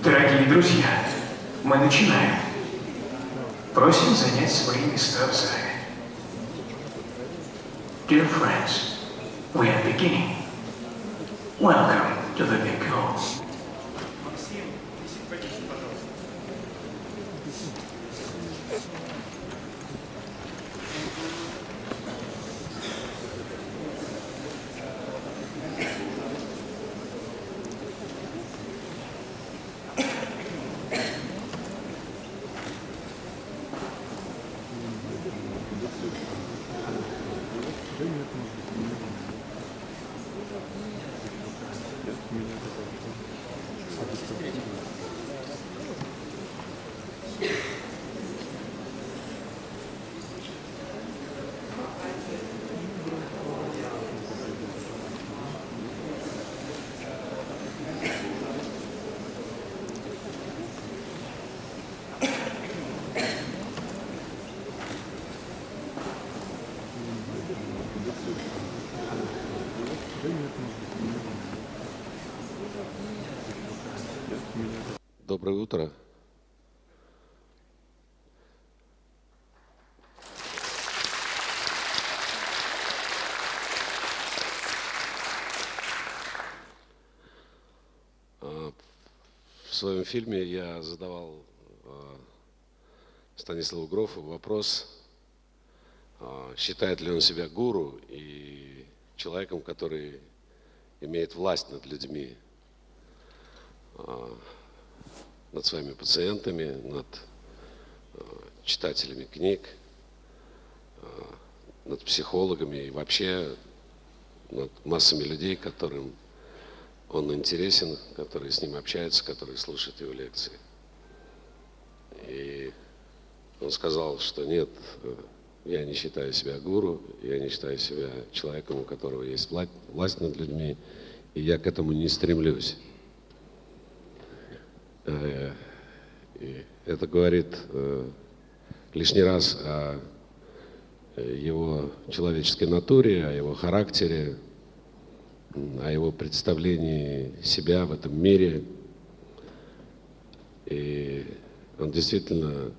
Дорогие друзья, мы начинаем. Просим занять свои места в зале. Dear friends, we are beginning. Welcome to the big hall. Доброе утро. В своем фильме я задавал Станиславу Грофу вопрос, считает ли он себя гуру и человеком, который имеет власть над людьми, над своими пациентами, над читателями книг, над психологами и вообще над массами людей, которым он интересен, которые с ним общаются, которые слушают его лекции. И он сказал, что нет, я не считаю себя гуру, я не считаю себя человеком, у которого есть власть над людьми, и я к этому не стремлюсь. И это говорит лишний раз о его человеческой натуре, о его характере, о его представлении себя в этом мире. И он действительно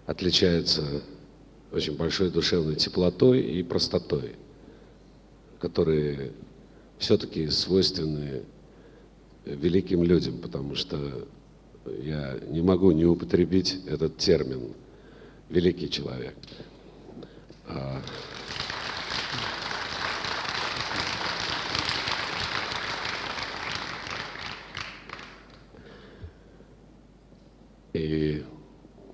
отличается очень большой душевной теплотой и простотой, которые все-таки свойственны великим людям, потому что я не могу не употребить этот термин «великий человек». И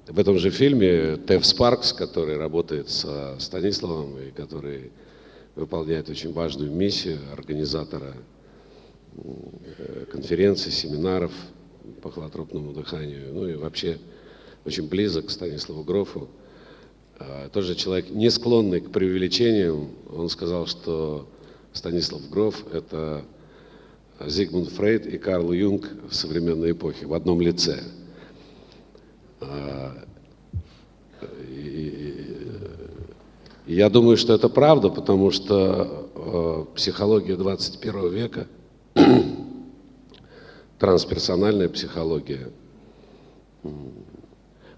в этом же фильме Теф Спаркс, который работает со Станиславом и который выполняет очень важную миссию организатора конференций, семинаров по холотропному дыханию, ну и вообще очень близок к Станиславу Грофу. Тоже человек, не склонный к преувеличениям. Он сказал, что Станислав Гроф – это Зигмунд Фрейд и Карл Юнг в современной эпохе в одном лице. И я думаю, что это правда, потому что психология 21 века, трансперсональная психология,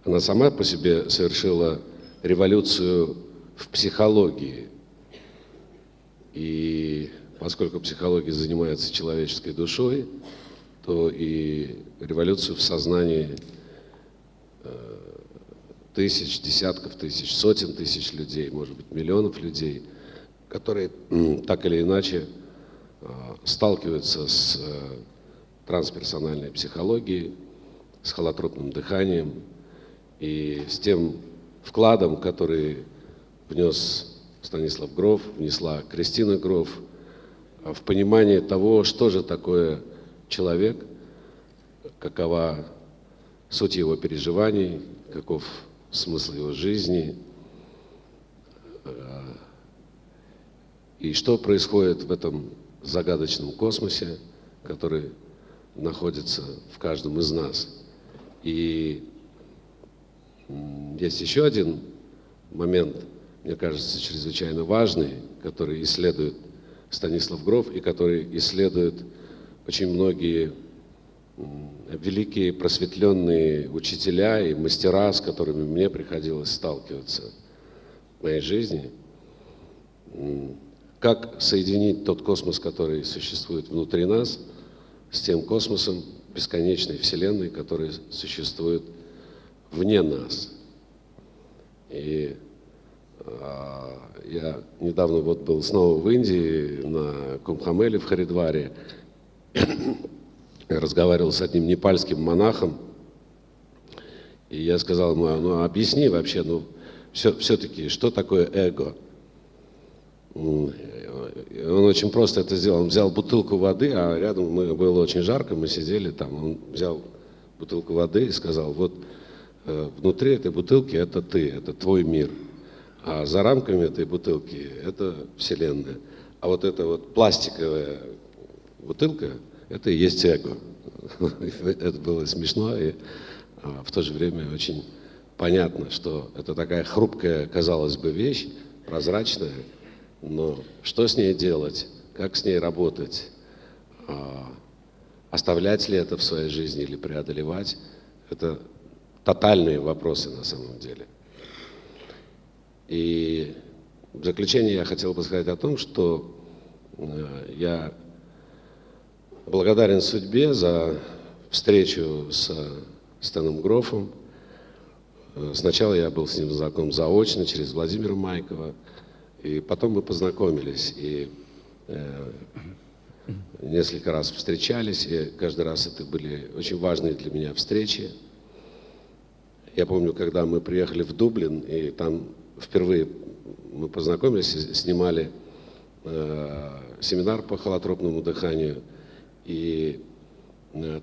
она сама по себе совершила революцию в психологии. И поскольку психология занимается человеческой душой, то и революцию в сознании тысяч, десятков тысяч, сотен тысяч людей, может быть, миллионов людей, которые так или иначе сталкиваются с трансперсональной психологией, с холотропным дыханием и с тем вкладом, который внес Станислав Гроф, внесла Кристина Гроф в понимание того, что же такое человек, какова суть его переживаний, каков смысл его жизни, и что происходит в этом загадочном космосе, который находится в каждом из нас. И Есть еще один момент, мне кажется, чрезвычайно важный, который исследует Станислав Гроф и который исследуют очень многие великие просветленные учителя и мастера, с которыми мне приходилось сталкиваться в моей жизни. Как соединить тот космос, который существует внутри нас, с тем космосом бесконечной Вселенной, который существует вне нас. И я недавно вот был снова в Индии, на Кумбхамеле в Харидваре, разговаривал с одним непальским монахом, и я сказал ему: ну объясни вообще, ну все-таки, что такое эго? Он очень просто это сделал. Он взял бутылку воды, а рядом было очень жарко, мы сидели там. Он взял бутылку воды и сказал: вот внутри этой бутылки это ты, это твой мир. А за рамками этой бутылки это Вселенная. А вот эта вот пластиковая бутылка, это и есть эго. Это было смешно и в то же время очень понятно, что это такая хрупкая, казалось бы, вещь, прозрачная, но что с ней делать, как с ней работать, оставлять ли это в своей жизни или преодолевать, это тотальные вопросы на самом деле. И в заключение я хотел бы сказать о том, что я благодарен судьбе за встречу с Стэном Грофом. Сначала я был с ним знаком заочно, через Владимира Майкова, и потом мы познакомились, и несколько раз встречались, и каждый раз это были очень важные для меня встречи. Я помню, когда мы приехали в Дублин, и там впервые мы познакомились, снимали семинар по холотропному дыханию, и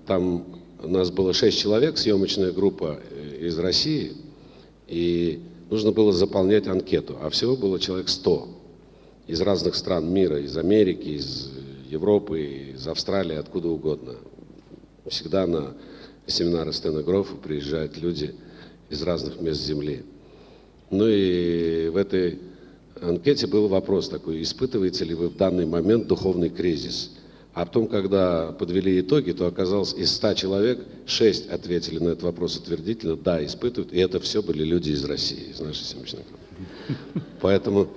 там у нас было 6 человек, съемочная группа из России, и нужно было заполнять анкету, а всего было человек 100 из разных стран мира, из Америки, из Европы, из Австралии, откуда угодно. Всегда на семинары Стэна Грофа приезжают люди из разных мест Земли. Ну и в этой анкете был вопрос такой: испытываете ли вы в данный момент духовный кризис? А потом, когда подвели итоги, то оказалось, из 100 человек 6 ответили на этот вопрос утвердительно: да, испытывают. И это все были люди из России, из нашей съемочной группы. Поэтому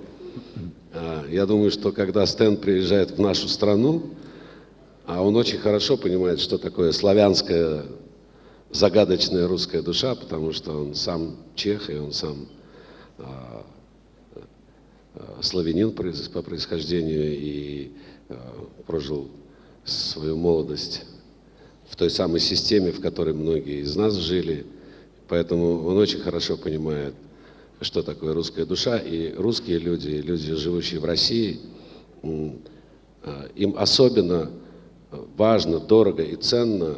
я думаю, что когда Стэн приезжает в нашу страну, а он очень хорошо понимает, что такое славянская загадочная русская душа, потому что он сам чех, и он сам славянин по происхождению и прожил свою молодость в той самой системе, в которой многие из нас жили. Поэтому он очень хорошо понимает, что такое русская душа. И русские люди, люди, живущие в России, им особенно важно, дорого и ценно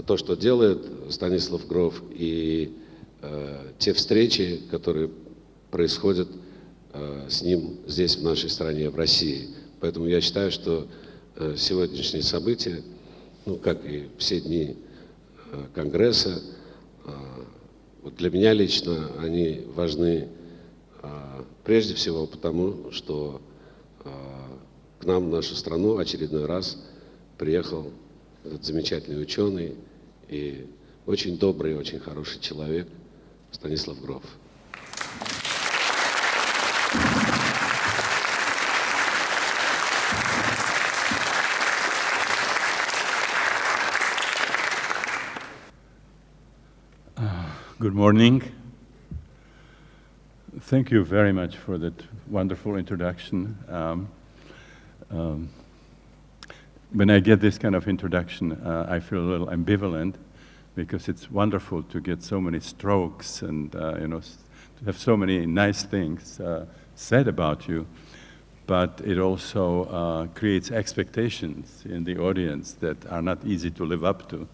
то, что делает Станислав Гроф, и те встречи, которые происходят с ним здесь, в нашей стране, в России. Поэтому я считаю, что сегодняшние события, ну, как и все дни Конгресса, вот для меня лично они важны прежде всего потому, что к нам, в нашу страну, очередной раз приехал этот замечательный ученый и очень добрый, очень хороший человек Станислав Гроф. Good morning. Thank you very much for that wonderful introduction. When I get this kind of introduction, I feel a little ambivalent, because it's wonderful to get so many strokes and to have so many nice things said about you, but it also creates expectations in the audience that are not easy to live up to.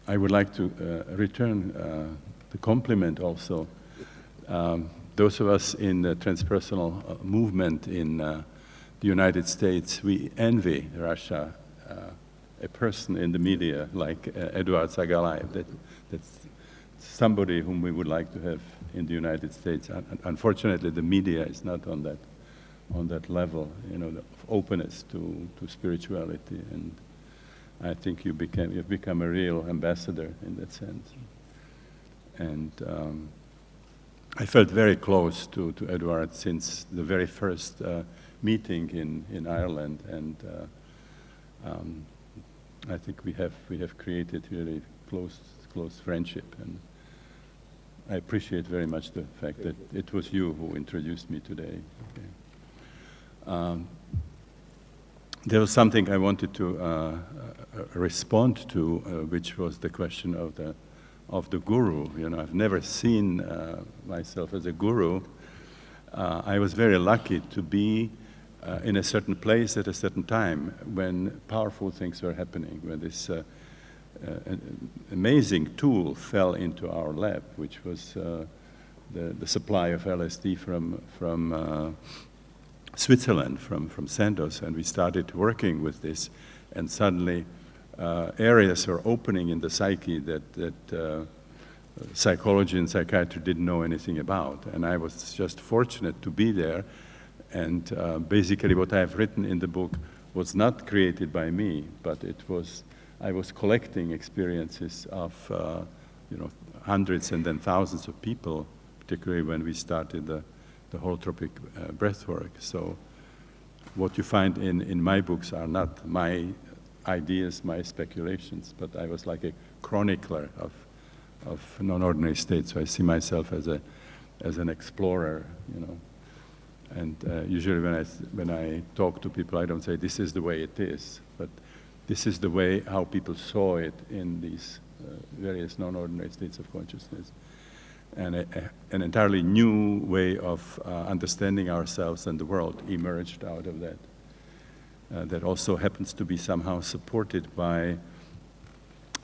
I would like to return the compliment also. Those of us in the transpersonal movement in the United States, we envy Russia a person in the media like Eduard Sagalayev. That's somebody whom we would like to have in the United States. Unfortunately, the media is not on that level, you know, of openness to spirituality. And I think you've become a real ambassador in that sense. And I felt very close to Eduard since the very first meeting in Ireland, and I think we have created really close friendship, and I appreciate very much the fact that it was you who introduced me today. Okay. There was something I wanted to respond to, which was the question of the guru. You know, I've never seen myself as a guru. I was very lucky to be in a certain place at a certain time when powerful things were happening, when this an amazing tool fell into our lap, which was the supply of LSD from Switzerland, from Sandoz, and we started working with this, and suddenly areas were opening in the psyche that psychology and psychiatry didn't know anything about, and I was just fortunate to be there. And basically what I have written in the book was not created by me, but I was collecting experiences of you know, hundreds and then thousands of people, particularly when we started the holotropic breathwork. So what you find in my books are not my ideas, my speculations, but I was like a chronicler of non-ordinary states. So I see myself as an explorer, you know. And usually when I talk to people, I don't say this is the way it is, but this is the way how people saw it in these various non-ordinary states of consciousness. And an entirely new way of understanding ourselves and the world emerged out of that. That also happens to be somehow supported by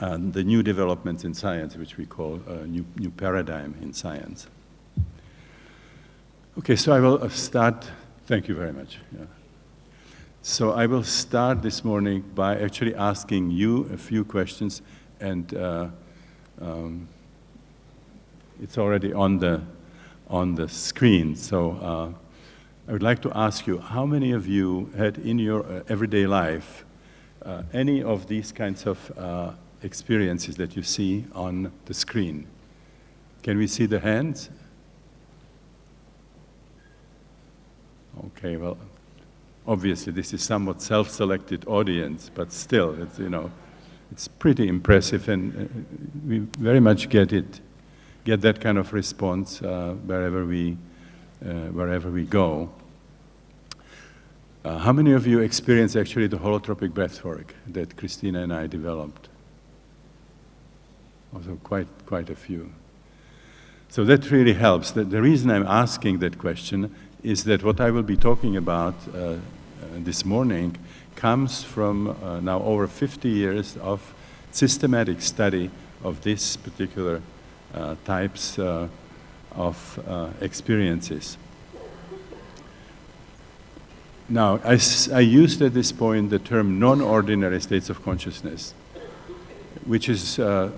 the new developments in science, which we call a new paradigm in science. Okay, so I will start, thank you very much. Yeah. So I will start this morning by actually asking you a few questions, and it's already on the screen. So I would like to ask you, how many of you had in your everyday life any of these kinds of experiences that you see on the screen? Can we see the hands? Okay, well, obviously this is somewhat self-selected audience, but still, it's, you know, it's pretty impressive, and we very much get that kind of response wherever we go. How many of you experienced actually the holotropic breathwork that Christina and I developed? Also quite a few. So that really helps. The reason I'm asking that question is that what I will be talking about this morning comes from now over 50 years of systematic study of this particular types of experiences. Now, I used at this point the term non-ordinary states of consciousness, which is a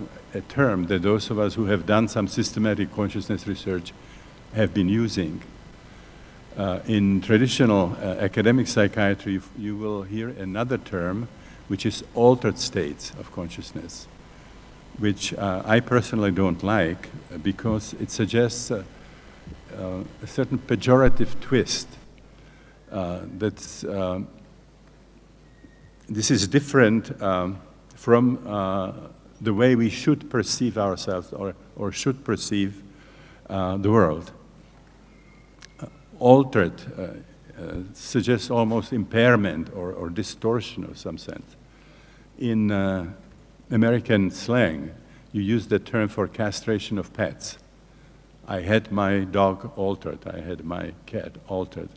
term that those of us who have done some systematic consciousness research have been using. In traditional academic psychiatry, you will hear another term, which is altered states of consciousness, which I personally don't like because it suggests a certain pejorative twist. This is different from the way we should perceive ourselves or should perceive the world. Altered suggests almost impairment or distortion of some sense. In American slang, you use the term for castration of pets. I had my dog altered, I had my cat altered.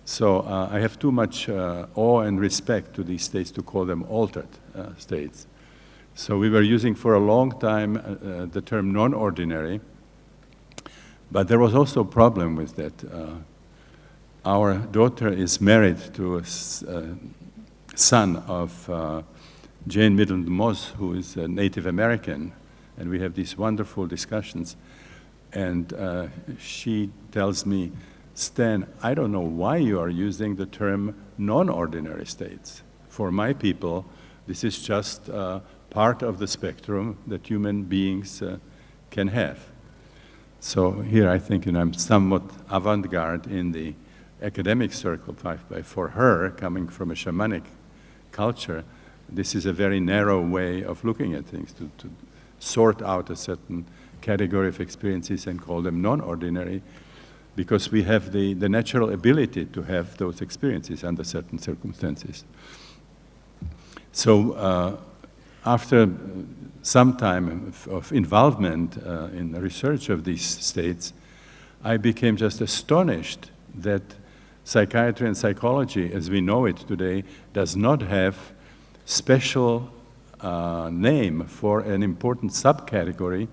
So I have too much awe and respect to these states to call them altered states. So we were using for a long time the term non-ordinary, but there was also a problem with that. Our daughter is married to a son of Jane Middleton Moss, who is a Native American, and we have these wonderful discussions. And she tells me, Stan, I don't know why you are using the term non-ordinary states. For my people, this is just part of the spectrum that human beings can have. So here I think I'm somewhat avant-garde in the academic circle. For her, coming from a shamanic culture, this is a very narrow way of looking at things, to sort out a certain category of experiences and call them non-ordinary, because we have the natural ability to have those experiences under certain circumstances. So after some time of involvement in the research of these states, I became just astonished that psychiatry and psychology, as we know it today, does not have special name for an important subcategory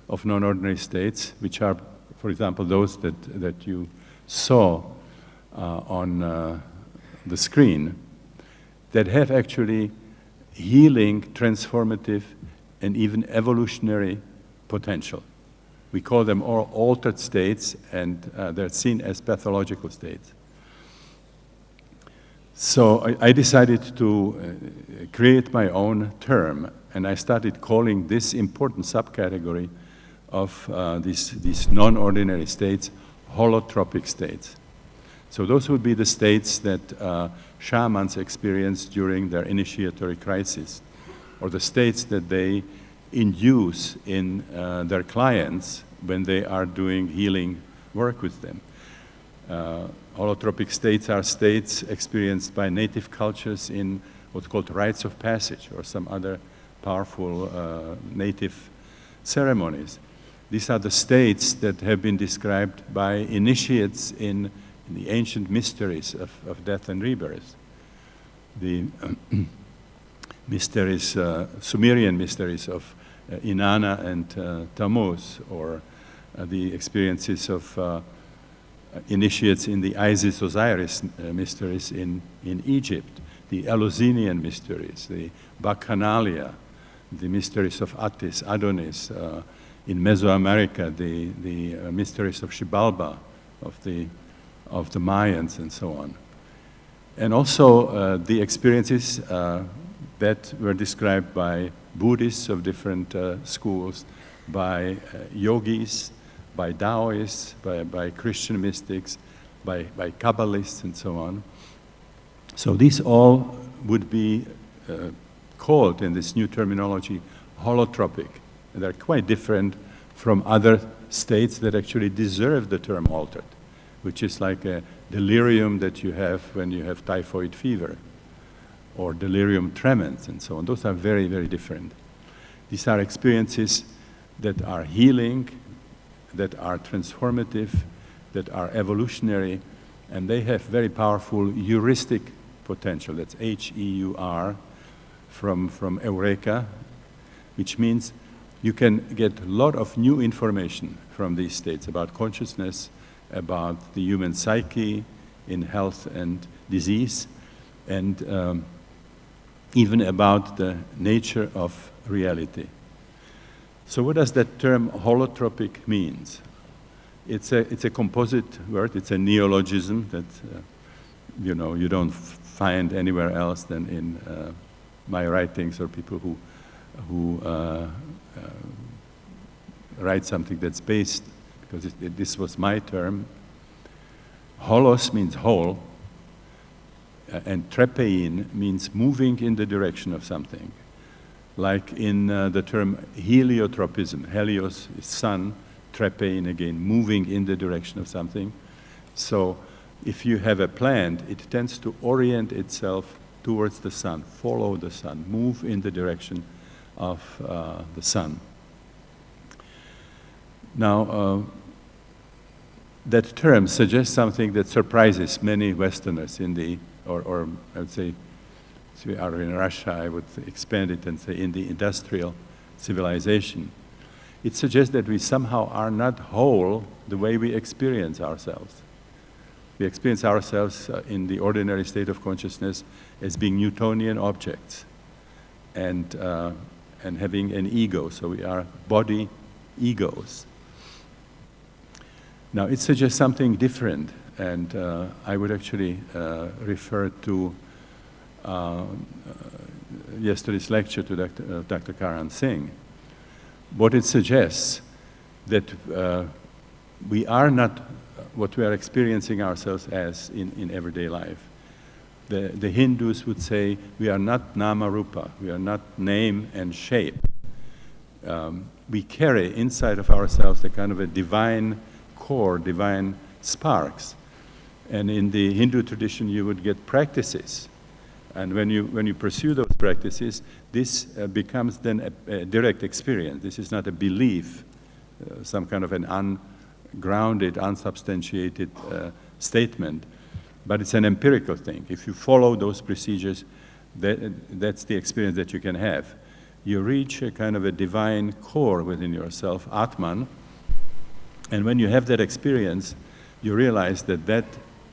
of non-ordinary states, which are, for example, those that you saw on the screen, that have actually healing, transformative, and even evolutionary potential. We call them all altered states, and they're seen as pathological states. So I decided to create my own term, and I started calling this important subcategory of these non-ordinary states holotropic states. So those would be the states that shamans experience during their initiatory crisis, or the states that they induce in their clients when they are doing healing work with them. Holotropic states are states experienced by native cultures in what's called rites of passage or some other powerful native ceremonies. These are the states that have been described by initiates in the ancient mysteries of death and rebirth. The mysteries, Sumerian mysteries of Inanna and Tammuz, or the experiences of initiates in the Isis-Osiris mysteries in Egypt, the Eleusinian mysteries, the Bacchanalia, the mysteries of Attis, Adonis, in Mesoamerica, the mysteries of Xibalba, of the Mayans, and so on. And also the experiences that were described by Buddhists of different schools, by yogis, by Taoists, by Christian mystics, by Kabbalists, and so on. So these all would be called, in this new terminology, holotropic. And they're quite different from other states that actually deserve the term altered, which is like a delirium that you have when you have typhoid fever, or delirium tremens, and so on. Those are very, very different. These are experiences that are healing, that are transformative, that are evolutionary, and they have very powerful heuristic potential. That's H-E-U-R, from Eureka, which means you can get a lot of new information from these states about consciousness, about the human psyche in health and disease, and even about the nature of reality. So what does that term holotropic means? It's a composite word. It's a neologism that you don't find anywhere else than in my writings, or people who write something that's based, because this was my term. Holos means whole, and trepein means moving in the direction of something. Like in the term heliotropism. Helios is sun, trepein again, moving in the direction of something. So if you have a plant, it tends to orient itself towards the sun, follow the sun, move in the direction of the sun. Now, that term suggests something that surprises many Westerners in the, or I would say, if we are in Russia, I would expand it and say in the industrial civilization. It suggests that we somehow are not whole the way we experience ourselves. We experience ourselves in the ordinary state of consciousness as being Newtonian objects. and having an ego. So we are body egos. Now it suggests something different, and I would actually refer to yesterday's lecture to Dr. Karan Singh. What it suggests that we are not what we are experiencing ourselves as in everyday life. The Hindus would say we are not nama rupa, we are not name and shape. We carry inside of ourselves a kind of a divine core, divine sparks. And in the Hindu tradition you would get practices. And when you pursue those practices, this becomes then a direct experience. This is not a belief, some kind of an ungrounded, unsubstantiated statement, but it's an empirical thing. If you follow those procedures, that's the experience that you can have. You reach a kind of a divine core within yourself, Atman, and when you have that experience, you realize that that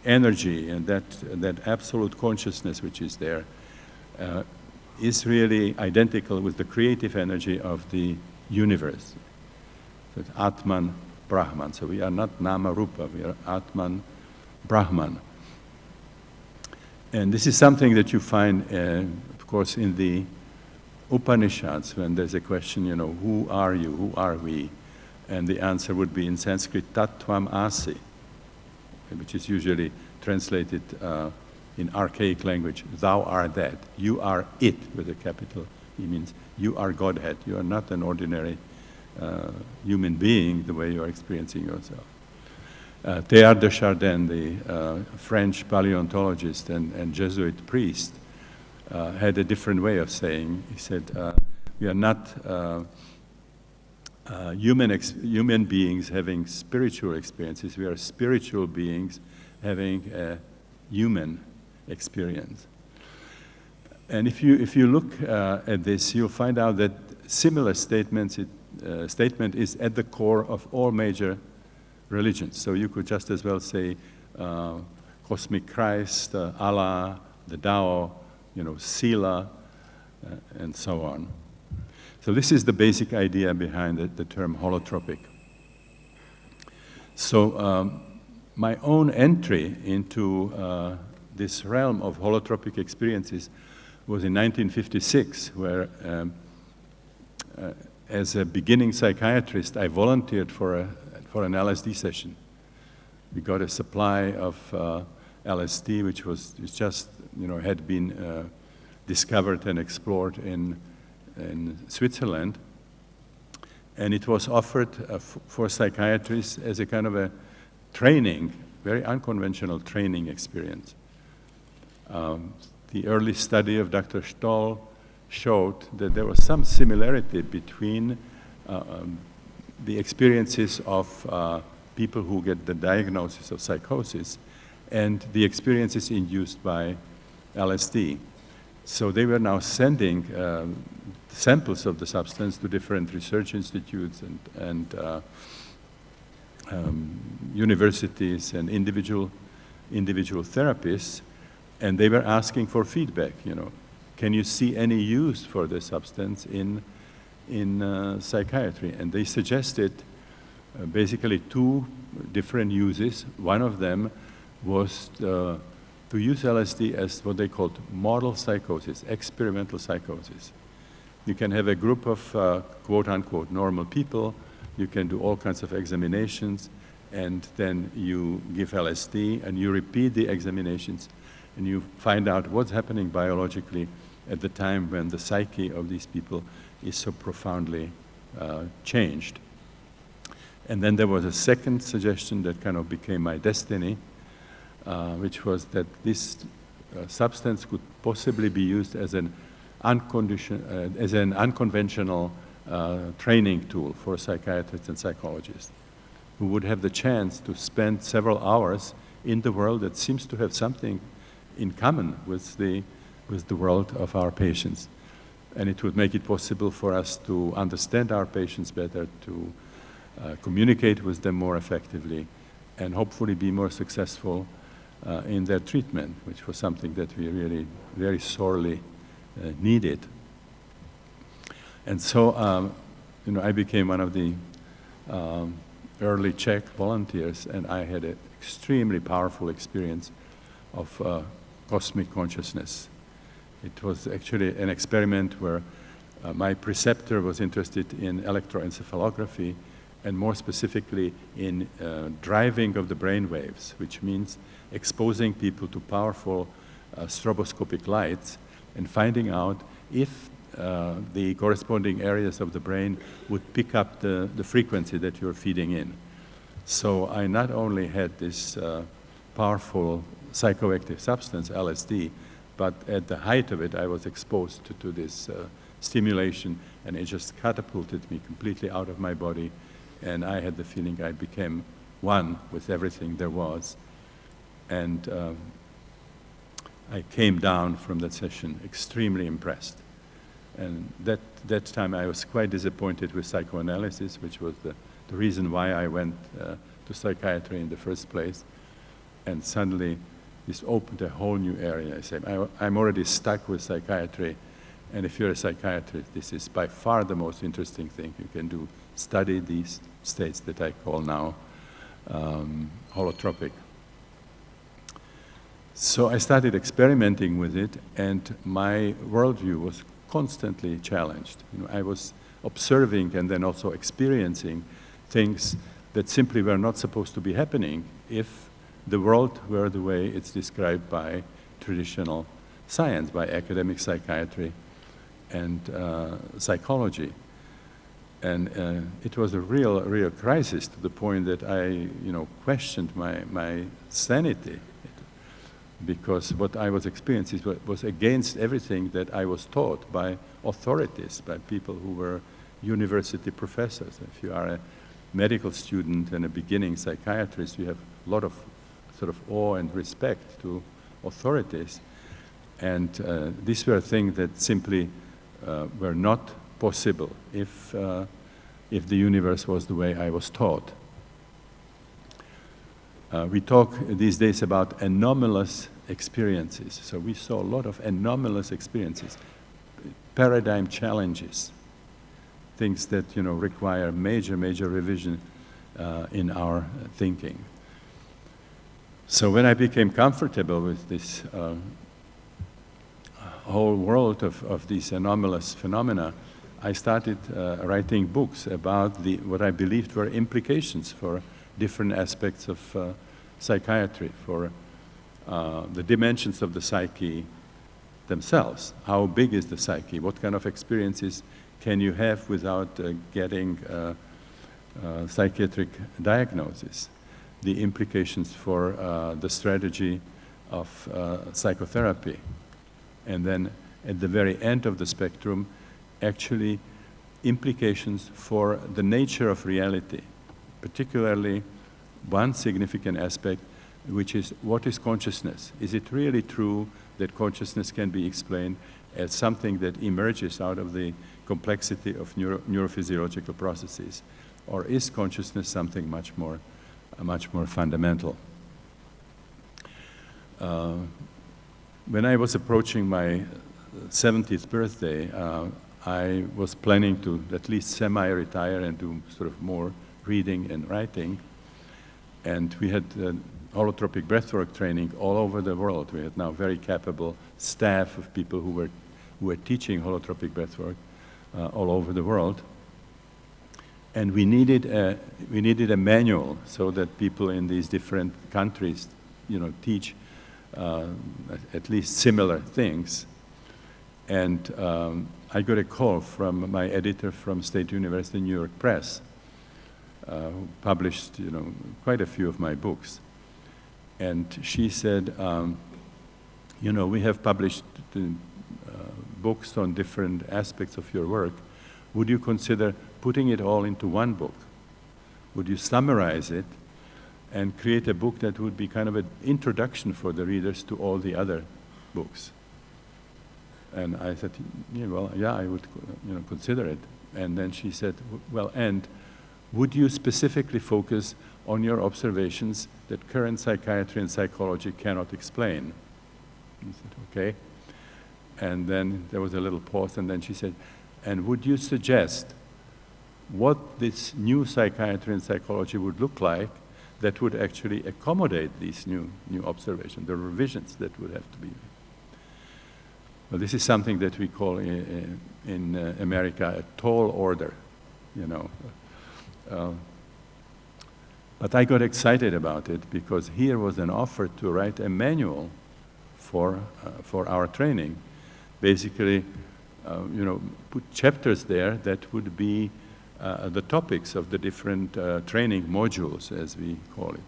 energy and that absolute consciousness which is there is really identical with the creative energy of the universe. So it's Atman, Brahman. So we are not Nama Rupa, we are Atman, Brahman. And this is something that you find, of course, in the Upanishads, when there's a question, you know, who are you, who are we? And the answer would be in Sanskrit, Tattvam Asi, which is usually translated in archaic language, thou art that. You are it, with a capital E means you are Godhead. You are not an ordinary human being the way you are experiencing yourself. Teilhard de Chardin, the French paleontologist and Jesuit priest, had a different way of saying. He said, we are not human beings having spiritual experiences. We are spiritual beings having a human experience. And if you look at this, you'll find out that similar statement is at the core of all major religions. So you could just as well say cosmic Christ, Allah, the Tao, you know, Sila, and so on. So this is the basic idea behind the term holotropic. So my own entry into this realm of holotropic experiences was in 1956, where as a beginning psychiatrist, I volunteered for an LSD session. We got a supply of LSD, which was just, you know, had been discovered and explored in Switzerland, and it was offered for psychiatrists as a kind of a training, very unconventional training experience. The early study of Dr. Stoll showed that there was some similarity between the experiences of people who get the diagnosis of psychosis and the experiences induced by LSD. So they were now sending samples of the substance to different research institutes and universities and individual therapists, and they were asking for feedback. You know, can you see any use for this substance in psychiatry? And they suggested basically two different uses. One of them was to use LSD as what they called model psychosis, experimental psychosis. You can have a group of quote-unquote normal people, you can do all kinds of examinations, and then you give LSD and you repeat the examinations and you find out what's happening biologically at the time when the psyche of these people is so profoundly changed. And then there was a second suggestion that kind of became my destiny, which was that this substance could possibly be used as an unconventional training tool for psychiatrists and psychologists who would have the chance to spend several hours in the world that seems to have something in common with the world of our patients. And it would make it possible for us to understand our patients better, to communicate with them more effectively, and hopefully be more successful in their treatment, which was something that we really very sorely needed. And so, I became one of the early Czech volunteers, and I had an extremely powerful experience of cosmic consciousness. It was actually an experiment where my preceptor was interested in electroencephalography, and more specifically in driving of the brain waves, which means exposing people to powerful stroboscopic lights and finding out if the corresponding areas of the brain would pick up the frequency that you're feeding in. So I not only had this powerful psychoactive substance, LSD, but at the height of it, I was exposed to this stimulation, and it just catapulted me completely out of my body, and I had the feeling I became one with everything there was. And I came down from that session extremely impressed. And that time I was quite disappointed with psychoanalysis, which was the reason why I went to psychiatry in the first place. And suddenly this opened a whole new area. I said, I'm already stuck with psychiatry, and if you're a psychiatrist, this is by far the most interesting thing you can do. Study these states that I call now holotropic. So I started experimenting with it, and my worldview was constantly challenged. I was observing and then also experiencing things that simply were not supposed to be happening if the world were the way it's described by traditional science, by academic psychiatry and psychology. And it was a real crisis, to the point that I, questioned my sanity, because what I was experiencing was against everything that I was taught by authorities, by people who were university professors. If you are a medical student and a beginning psychiatrist, you have a lot of sort of awe and respect to authorities. And these were things that simply were not possible if the universe was the way I was taught. We talk these days about anomalous experiences. So we saw a lot of anomalous experiences, paradigm challenges, things that require major revision in our thinking. So when I became comfortable with this whole world of these anomalous phenomena, I started writing books about what I believed were implications for different aspects of psychiatry, for the dimensions of the psyche themselves. How big is the psyche? What kind of experiences can you have without getting psychiatric diagnosis? The implications for the strategy of psychotherapy. And then at the very end of the spectrum, actually implications for the nature of reality, particularly one significant aspect, which is what is consciousness? Is it really true that consciousness can be explained as something that emerges out of the complexity of neurophysiological processes? Or is consciousness something much more fundamental? When I was approaching my 70th birthday, I was planning to at least semi-retire and do sort of more reading and writing. And we had holotropic breathwork training all over the world. We had now very capable staff of people who were teaching holotropic breathwork all over the world. And we needed a manual so that people in these different countries, teach at least similar things. And I got a call from my editor from State University New York Press, who published quite a few of my books. And she said, we have published books on different aspects of your work. Would you consider putting it all into one book? Would you summarize it and create a book that would be kind of an introduction for the readers to all the other books? And I said, I would consider it. And then she said, and would you specifically focus on your observations that current psychiatry and psychology cannot explain? I said, okay. And then there was a little pause, and then she said, And would you suggest what this new psychiatry and psychology would look like that would actually accommodate these new observations, the revisions that would have to be made? Well, this is something that we call in America a tall order, you know. But I got excited about it because here was an offer to write a manual for our training. Basically, you know, put chapters there that would be the topics of the different training modules, as we call it.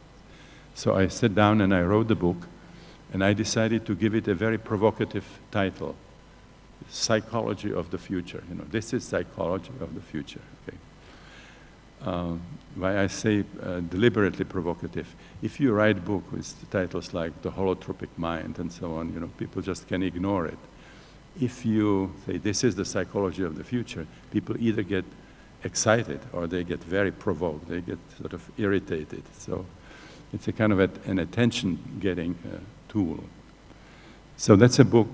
So I sat down and I wrote the book, and I decided to give it a very provocative title, Psychology of the Future. You know, this is psychology of the future. Okay. Why I say deliberately provocative. If you write a book with titles like The Holotropic Mind and so on, you know, people just can ignore it. If you say this is the psychology of the future, people either get excited or they get very provoked, they get sort of irritated. So it's a kind of an attention-getting tool. So that's a book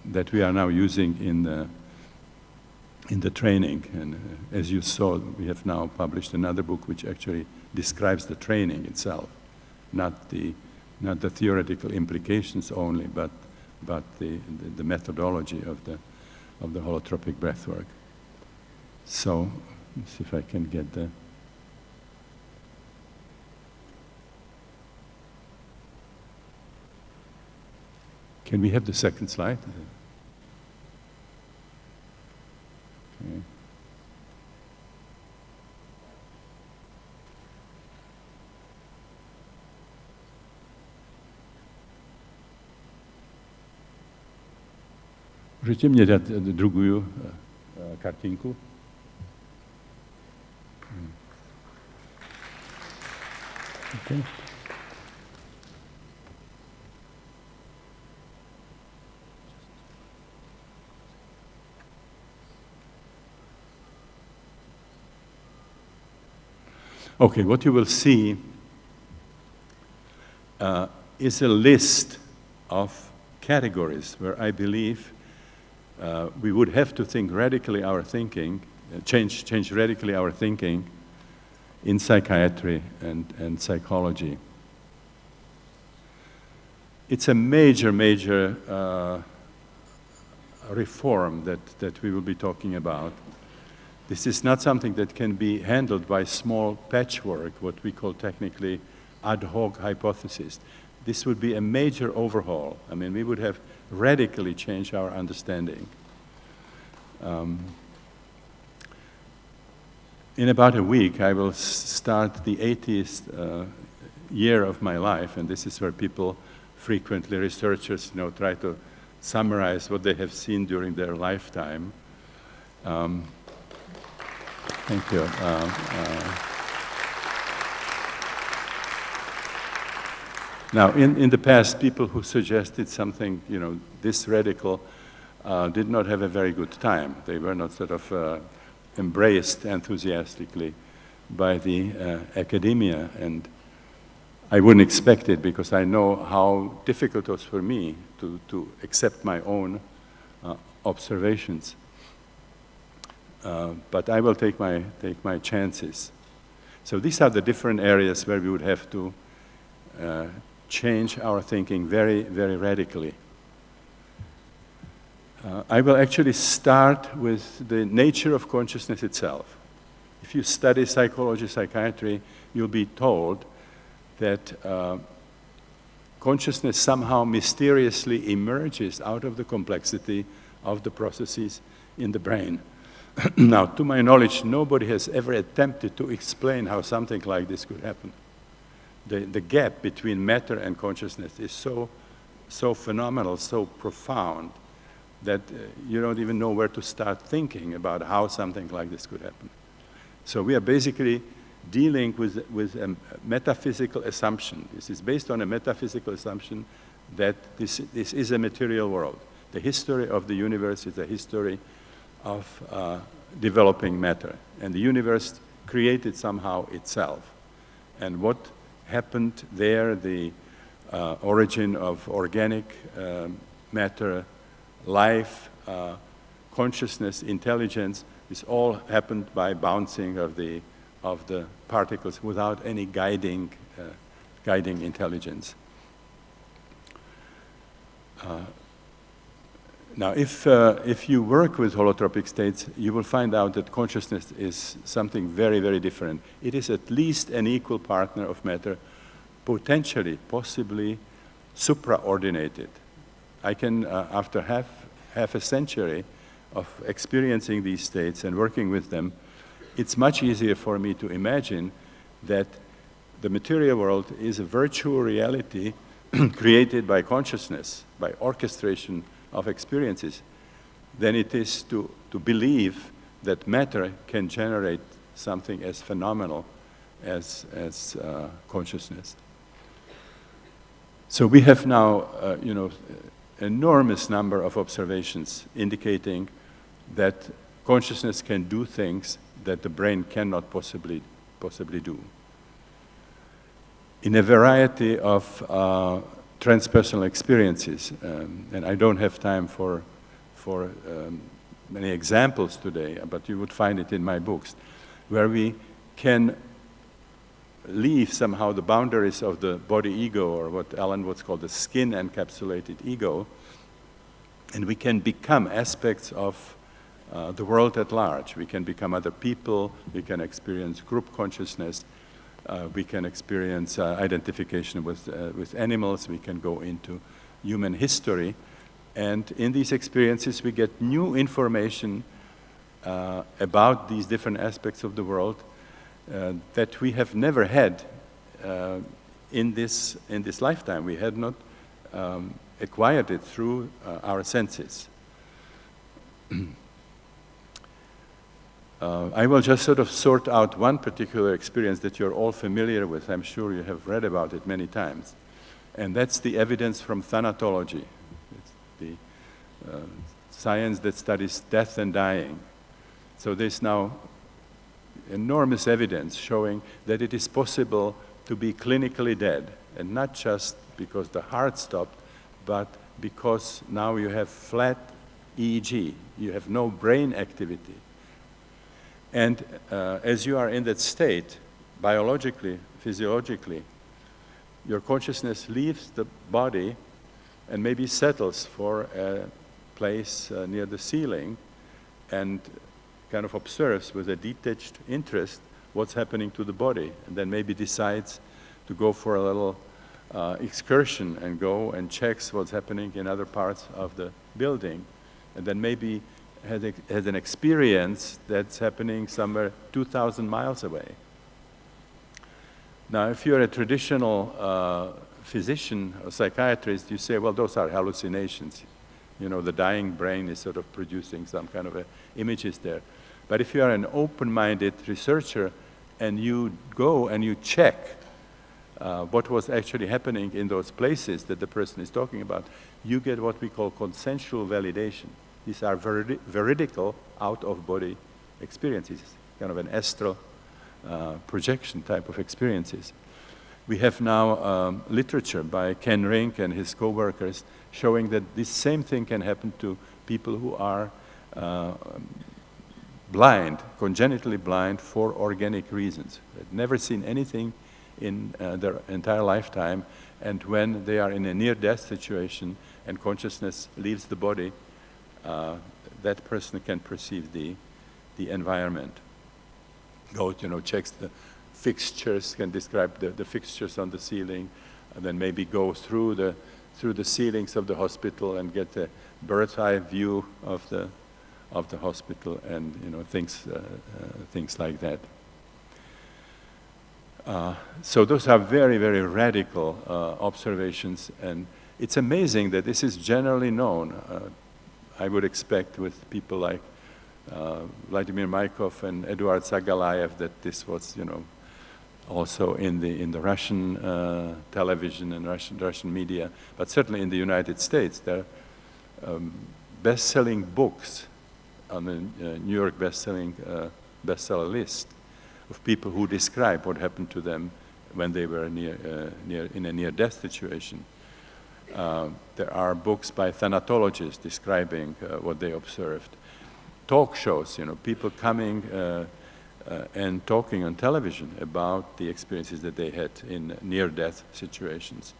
that we are now using in the training. And as you saw, we have now published another book which actually describes the training itself, not the theoretical implications only, but the methodology of the holotropic breathwork. So, let's see if I can get the... Can we have the second slide? Okay. Můžete mě dát druhou kartinku? Okay. Okay, what you will see is a list of categories where I believe we would have to think radically our thinking, change radically our thinking in psychiatry and psychology. It's a major reform that we will be talking about. This is not something that can be handled by small patchwork, what we call technically ad hoc hypothesis. This would be a major overhaul. I mean, we would have radically changed our understanding. In about a week, I will start the 80th year of my life, and this is where people frequently, researchers, you know, try to summarize what they have seen during their lifetime. Thank you. Now, in the past, people who suggested something, you know, this radical did not have a very good time. They were not sort of embraced enthusiastically by the academia, and I wouldn't expect it because I know how difficult it was for me to accept my own observations. But I will take my chances. So these are the different areas where we would have to change our thinking very, very radically. I will actually start with the nature of consciousness itself. If you study psychology, psychiatry, you'll be told that consciousness somehow mysteriously emerges out of the complexity of the processes in the brain. Now, to my knowledge, nobody has ever attempted to explain how something like this could happen. The gap between matter and consciousness is so phenomenal, so profound, that you don't even know where to start thinking about how something like this could happen. So we are basically dealing with a metaphysical assumption. This is based on a metaphysical assumption that this is a material world. The history of the universe is a history of developing matter. And the universe created somehow itself. And what happened there, the origin of organic matter, life, consciousness, intelligence, this all happened by bouncing of the particles without any guiding intelligence. Now, if you work with holotropic states, you will find out that consciousness is something very, very different. It is at least an equal partner of matter, potentially, possibly supraordinated. I can, after half a century of experiencing these states and working with them, it's much easier for me to imagine that the material world is a virtual reality created by consciousness, by orchestration of experiences, than it is to believe that matter can generate something as phenomenal as consciousness. So we have now, enormous number of observations indicating that consciousness can do things that the brain cannot possibly do. In a variety of transpersonal experiences, and I don't have time for many examples today, but you would find it in my books, where we can leave somehow the boundaries of the body ego, or what Alan Watts called the skin encapsulated ego, and we can become aspects of the world at large. We can become other people, we can experience group consciousness, we can experience identification with animals, we can go into human history, and in these experiences we get new information about these different aspects of the world that we have never had in this lifetime. We had not acquired it through our senses. I will just sort of sort out one particular experience that you're all familiar with. I'm sure you have read about it many times. And that's the evidence from thanatology. It's the science that studies death and dying. So there's now enormous evidence showing that it is possible to be clinically dead, and not just because the heart stopped, but because now you have flat EEG, you have no brain activity. And as you are in that state, biologically, physiologically, your consciousness leaves the body and maybe settles for a place near the ceiling and kind of observes with a detached interest what's happening to the body, and then maybe decides to go for a little excursion and go and checks what's happening in other parts of the building, and then maybe has an experience that's happening somewhere 2,000 miles away. Now, if you're a traditional physician or psychiatrist, you say, well, those are hallucinations. You know, the dying brain is sort of producing some kind of images there. But if you are an open-minded researcher and you go and you check what was actually happening in those places that the person is talking about, you get what we call consensual validation. These are veridical out-of-body experiences, kind of an astral projection type of experiences. We have now literature by Ken Rink and his co-workers showing that this same thing can happen to people who are blind, congenitally blind for organic reasons. They've never seen anything in their entire lifetime, and when they are in a near-death situation and consciousness leaves the body, that person can perceive the environment. Checks the fixtures, can describe the fixtures on the ceiling, and then maybe go through the ceilings of the hospital and get a bird's eye view of the hospital, and things like that. So those are very, very radical observations, and it's amazing that this is generally known. I would expect with people like Vladimir Maikov and Eduard Sagalayev that this was, also in the Russian television and Russian media, but certainly in the United States, there are best-selling books on the New York bestseller list of people who describe what happened to them when they were in a near-death situation. There are books by thanatologists describing what they observed. talk shows, people coming and talking on television about the experiences that they had in near-death situations.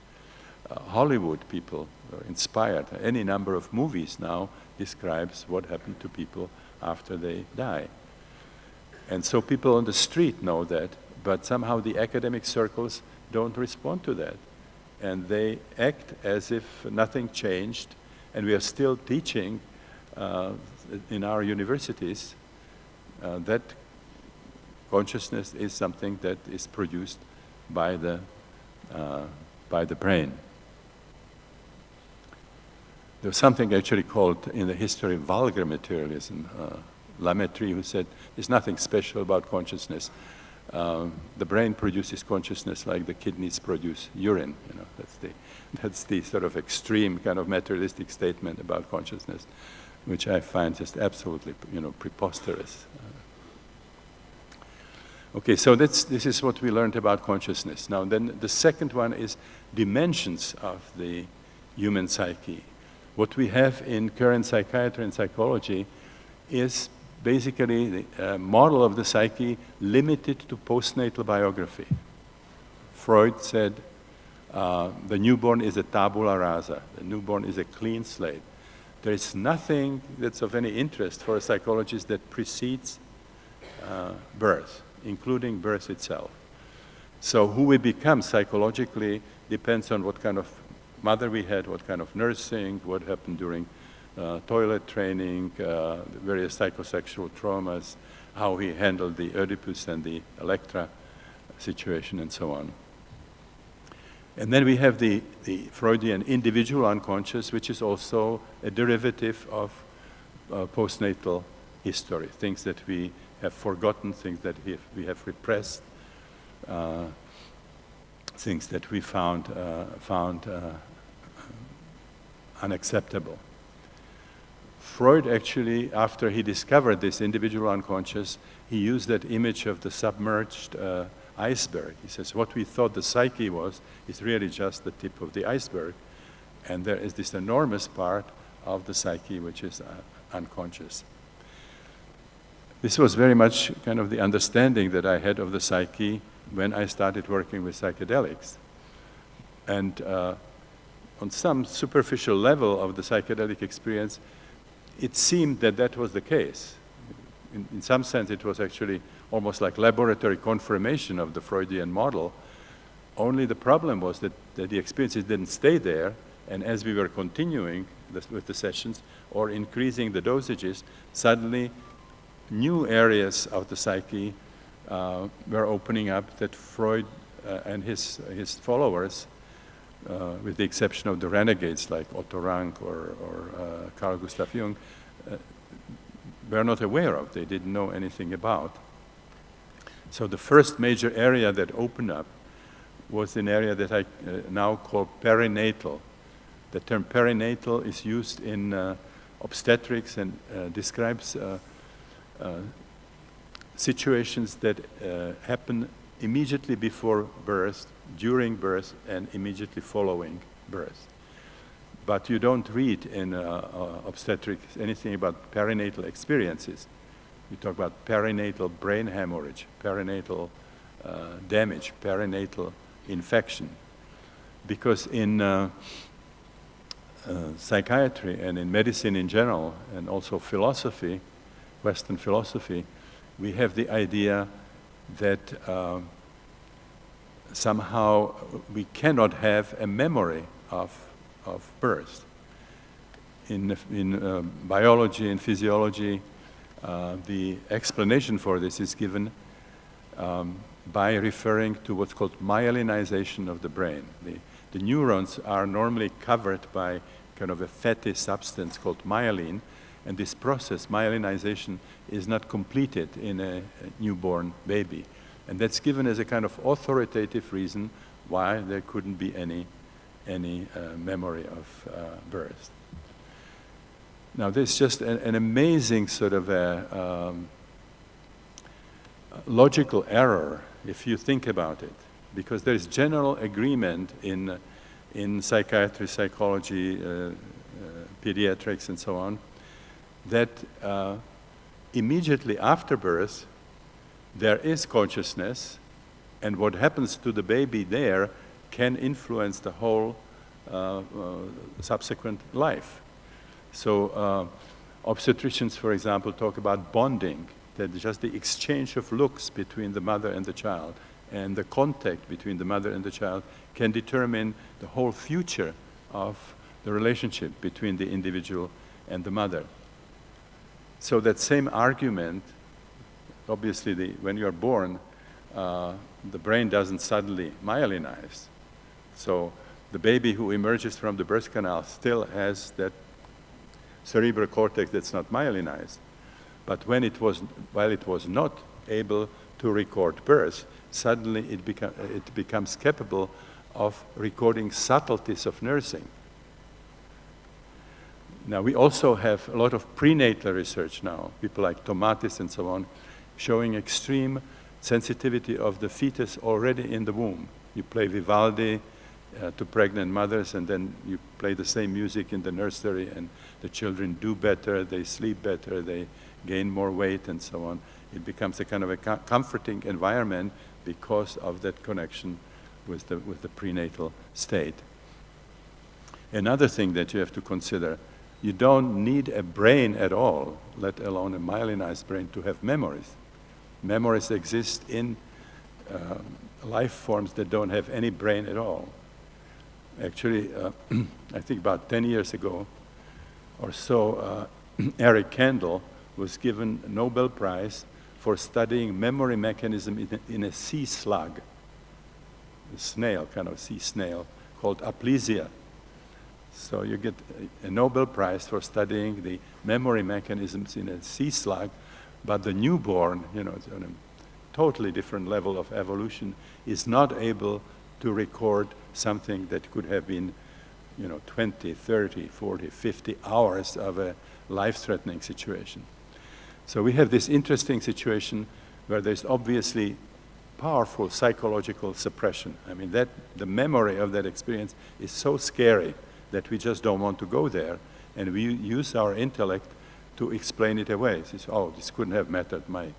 Hollywood people are inspired. Any number of movies now describes what happened to people after they die. And so people on the street know that, but somehow the academic circles don't respond to that. And they act as if nothing changed, and we are still teaching in our universities that consciousness is something that is produced by the brain. There was something actually called in the history vulgar materialism, Lametri, who said there's nothing special about consciousness. The brain produces consciousness like the kidneys produce urine. That's the sort of extreme kind of materialistic statement about consciousness, which I find just absolutely preposterous. Okay, so this is what we learned about consciousness. Now then the second one is dimensions of the human psyche. What we have in current psychiatry and psychology is basically the model of the psyche limited to postnatal biography. Freud said the newborn is a tabula rasa, the newborn is a clean slate. There is nothing that's of any interest for a psychologist that precedes birth, including birth itself. So who we become psychologically depends on what kind of mother we had, what kind of nursing, what happened during toilet training, various psychosexual traumas, how he handled the Oedipus and the Electra situation, and so on. And then we have the Freudian individual unconscious, which is also a derivative of postnatal history, things that we have forgotten, things that we have repressed, things that we found unacceptable. Freud actually, after he discovered this individual unconscious, he used that image of the submerged iceberg. He says, what we thought the psyche was is really just the tip of the iceberg, and there is this enormous part of the psyche which is unconscious. This was very much kind of the understanding that I had of the psyche when I started working with psychedelics. And on some superficial level of the psychedelic experience, it seemed that that was the case. In some sense, it was actually almost like laboratory confirmation of the Freudian model. Only the problem was that the experiences didn't stay there, and as we were continuing with the sessions or increasing the dosages, suddenly new areas of the psyche were opening up that Freud and his followers, with the exception of the renegades like Otto Rank or Carl Gustav Jung, were not aware of, they didn't know anything about. So the first major area that opened up was an area that I now call perinatal. The term perinatal is used in obstetrics and describes situations that happen immediately before birth, during birth, and immediately following birth. But you don't read in obstetrics anything about perinatal experiences. You talk about perinatal brain hemorrhage, perinatal damage, perinatal infection. Because in psychiatry and in medicine in general, and also philosophy, Western philosophy, we have the idea that somehow we cannot have a memory of birth. In biology and physiology, the explanation for this is given by referring to what's called myelinization of the brain. The neurons are normally covered by kind of a fatty substance called myelin, and this process, myelinization, is not completed in a newborn baby. And that's given as a kind of authoritative reason why there couldn't be any memory of birth. Now, there's just an amazing sort of a logical error if you think about it, because there is general agreement in psychiatry, psychology, pediatrics, and so on, that immediately after birth, there is consciousness, and what happens to the baby there can influence the whole subsequent life. So obstetricians, for example, talk about bonding, that just the exchange of looks between the mother and the child and the contact between the mother and the child can determine the whole future of the relationship between the individual and the mother. So that same argument, obviously when you're born, the brain doesn't suddenly myelinize. So the baby who emerges from the birth canal still has that cerebral cortex that's not myelinized. But while it was not able to record birth, suddenly it becomes capable of recording subtleties of nursing. Now, we also have a lot of prenatal research now, people like Tomatis and so on, showing extreme sensitivity of the fetus already in the womb. You play Vivaldi to pregnant mothers, and then you play the same music in the nursery, and the children do better, they sleep better, they gain more weight, and so on. It becomes a kind of a comforting environment because of that connection with the prenatal state. Another thing that you have to consider, you don't need a brain at all, let alone a myelinized brain, to have memories. Memories exist in life forms that don't have any brain at all. Actually, I think about 10 years ago or so, Eric Kandel was given a Nobel Prize for studying memory mechanism in a sea slug, a snail, kind of sea snail, called aplysia. So you get a Nobel Prize for studying the memory mechanisms in a sea slug, but the newborn, you know, on a totally different level of evolution, is not able to record something that could have been, you know, 20, 30, 40, 50 hours of a life-threatening situation. So we have this interesting situation where there's obviously powerful psychological suppression. I mean, that the memory of that experience is so scary that we just don't want to go there, and we use our intellect to explain it away. Says, oh, this couldn't have mattered. My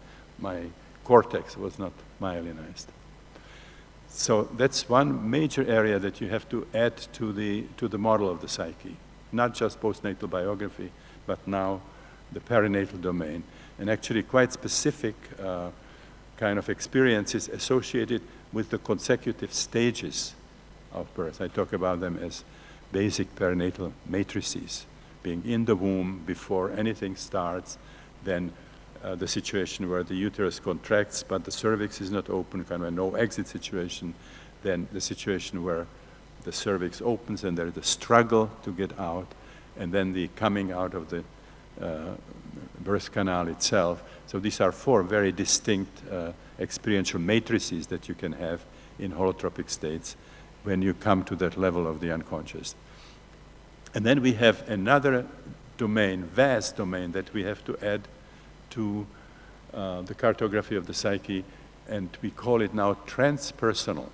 cortex was not myelinized. So that's one major area that you have to add to the model of the psyche, not just postnatal biography, but now the perinatal domain, and actually quite specific kind of experiences associated with the consecutive stages of birth. I talk about them as basic perinatal matrices, being in the womb before anything starts, then the situation where the uterus contracts but the cervix is not open, kind of a no exit situation, then the situation where the cervix opens and there's a struggle to get out, and then the coming out of the birth canal itself. So these are four very distinct experiential matrices that you can have in holotropic states when you come to that level of the unconscious. And then we have another domain, vast domain, that we have to add to the cartography of the psyche, and we call it now transpersonal.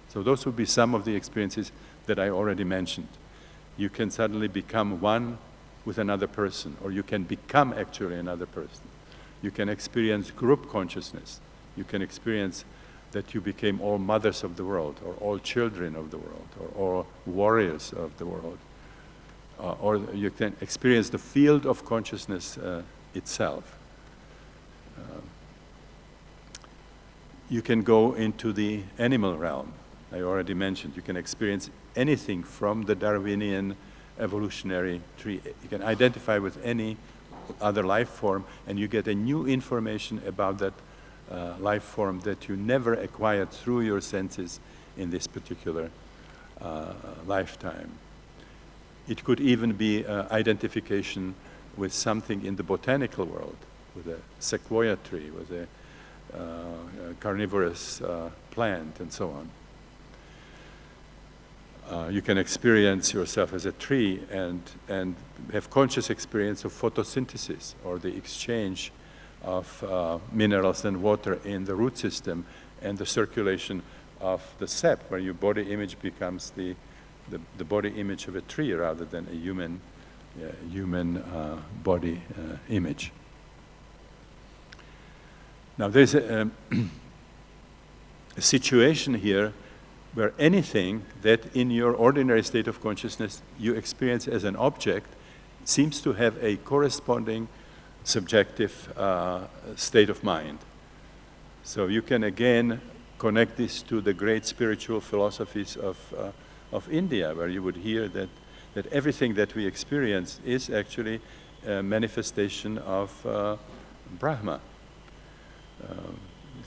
So those would be some of the experiences that I already mentioned. You can suddenly become one with another person, or you can become actually another person. You can experience group consciousness. You can experience that you became all mothers of the world, or all children of the world, or all warriors of the world. Or you can experience the field of consciousness itself. You can go into the animal realm. I already mentioned you can experience anything from the Darwinian evolutionary tree. You can identify with any other life form, and you get a new information about that life form that you never acquired through your senses in this particular lifetime. It could even be identification with something in the botanical world, with a sequoia tree, with a carnivorous plant, and so on. You can experience yourself as a tree and have conscious experience of photosynthesis, or the exchange of minerals and water in the root system, and the circulation of the sap, where your body image becomes the body image of a tree rather than a human body image. Now there's a situation here where anything that in your ordinary state of consciousness you experience as an object seems to have a corresponding subjective state of mind. So you can again connect this to the great spiritual philosophies of India, where you would hear that everything that we experience is actually a manifestation of Brahma.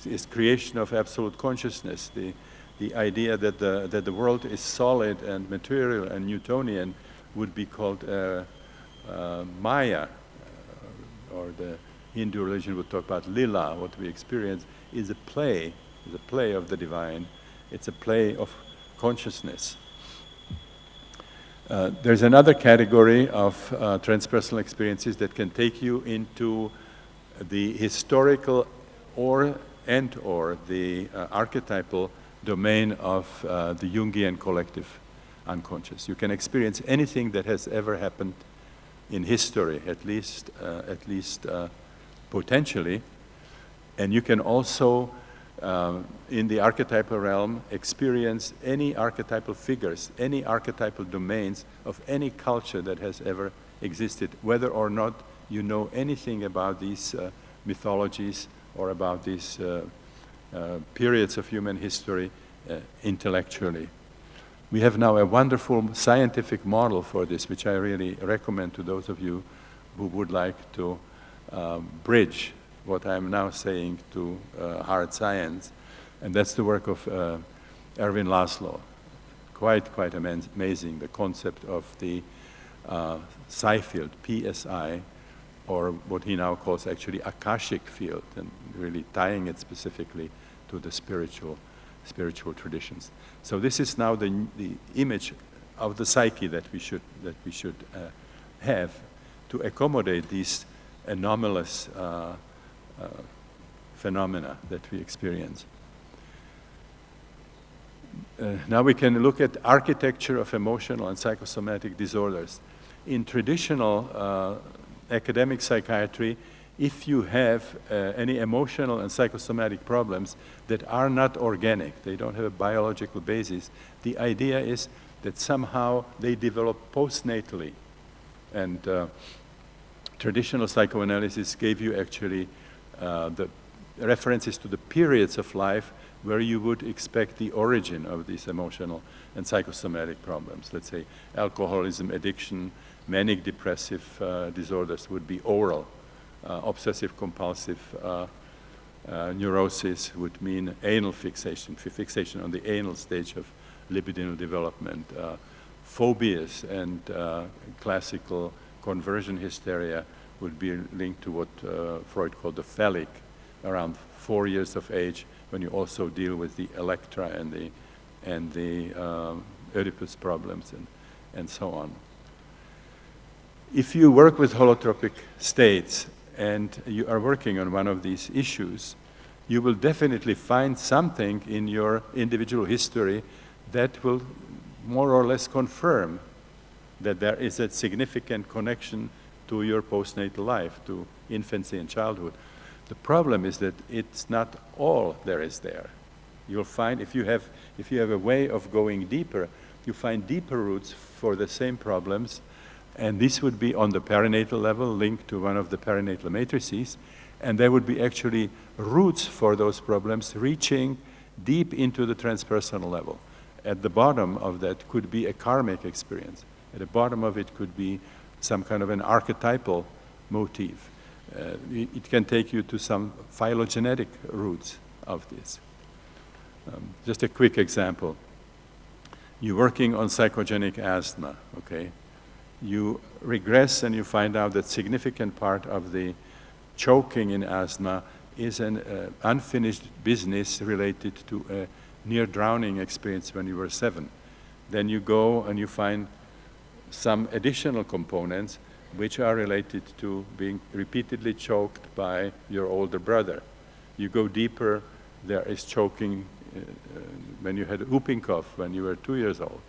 It's creation of absolute consciousness. The idea that the world is solid and material and Newtonian would be called Maya, or the Hindu religion would talk about Lila. What we experience is a play of the divine. It's a play of consciousness. There's another category of transpersonal experiences that can take you into the historical or the archetypal domain of the Jungian collective unconscious. You can experience anything that has ever happened in history, at least potentially, and you can also, in the archetypal realm, experience any archetypal figures, any archetypal domains of any culture that has ever existed, whether or not you know anything about these mythologies or about these periods of human history intellectually. We have now a wonderful scientific model for this, which I really recommend to those of you who would like to bridge what I'm now saying to hard science, and that's the work of Erwin Laszlo. Quite amazing, the concept of the psi field, PSI, or what he now calls actually Akashic field, and really tying it specifically to the spiritual traditions. So this is now the image of the psyche that we should have to accommodate these anomalous phenomena that we experience. Now we can look at architecture of emotional and psychosomatic disorders. In traditional academic psychiatry, if you have any emotional and psychosomatic problems that are not organic, they don't have a biological basis, the idea is that somehow they develop postnatally. And traditional psychoanalysis gave you actually the references to the periods of life where you would expect the origin of these emotional and psychosomatic problems. Let's say alcoholism, addiction, manic depressive disorders would be oral. Obsessive compulsive neurosis would mean anal fixation on the anal stage of libidinal development. Phobias and classical conversion hysteria would be linked to what Freud called the phallic, around 4 years of age, when you also deal with the Electra and the Oedipus problems and so on. If you work with holotropic states and you are working on one of these issues, you will definitely find something in your individual history that will more or less confirm that there is a significant connection to your postnatal life, to infancy and childhood. The problem is that it's not all there is there. You'll find if you have a way of going deeper, you find deeper roots for the same problems. And this would be on the perinatal level, linked to one of the perinatal matrices, and there would be actually roots for those problems reaching deep into the transpersonal level. At the bottom of that could be a karmic experience. At the bottom of it could be some kind of an archetypal motif. It can take you to some phylogenetic roots of this. Just a quick example. You're working on psychogenic asthma, okay? You regress and you find out that significant part of the choking in asthma is an unfinished business related to a near drowning experience when you were 7. Then you go and you find some additional components which are related to being repeatedly choked by your older brother. You go deeper, there is choking when you had whooping cough when you were 2 years old.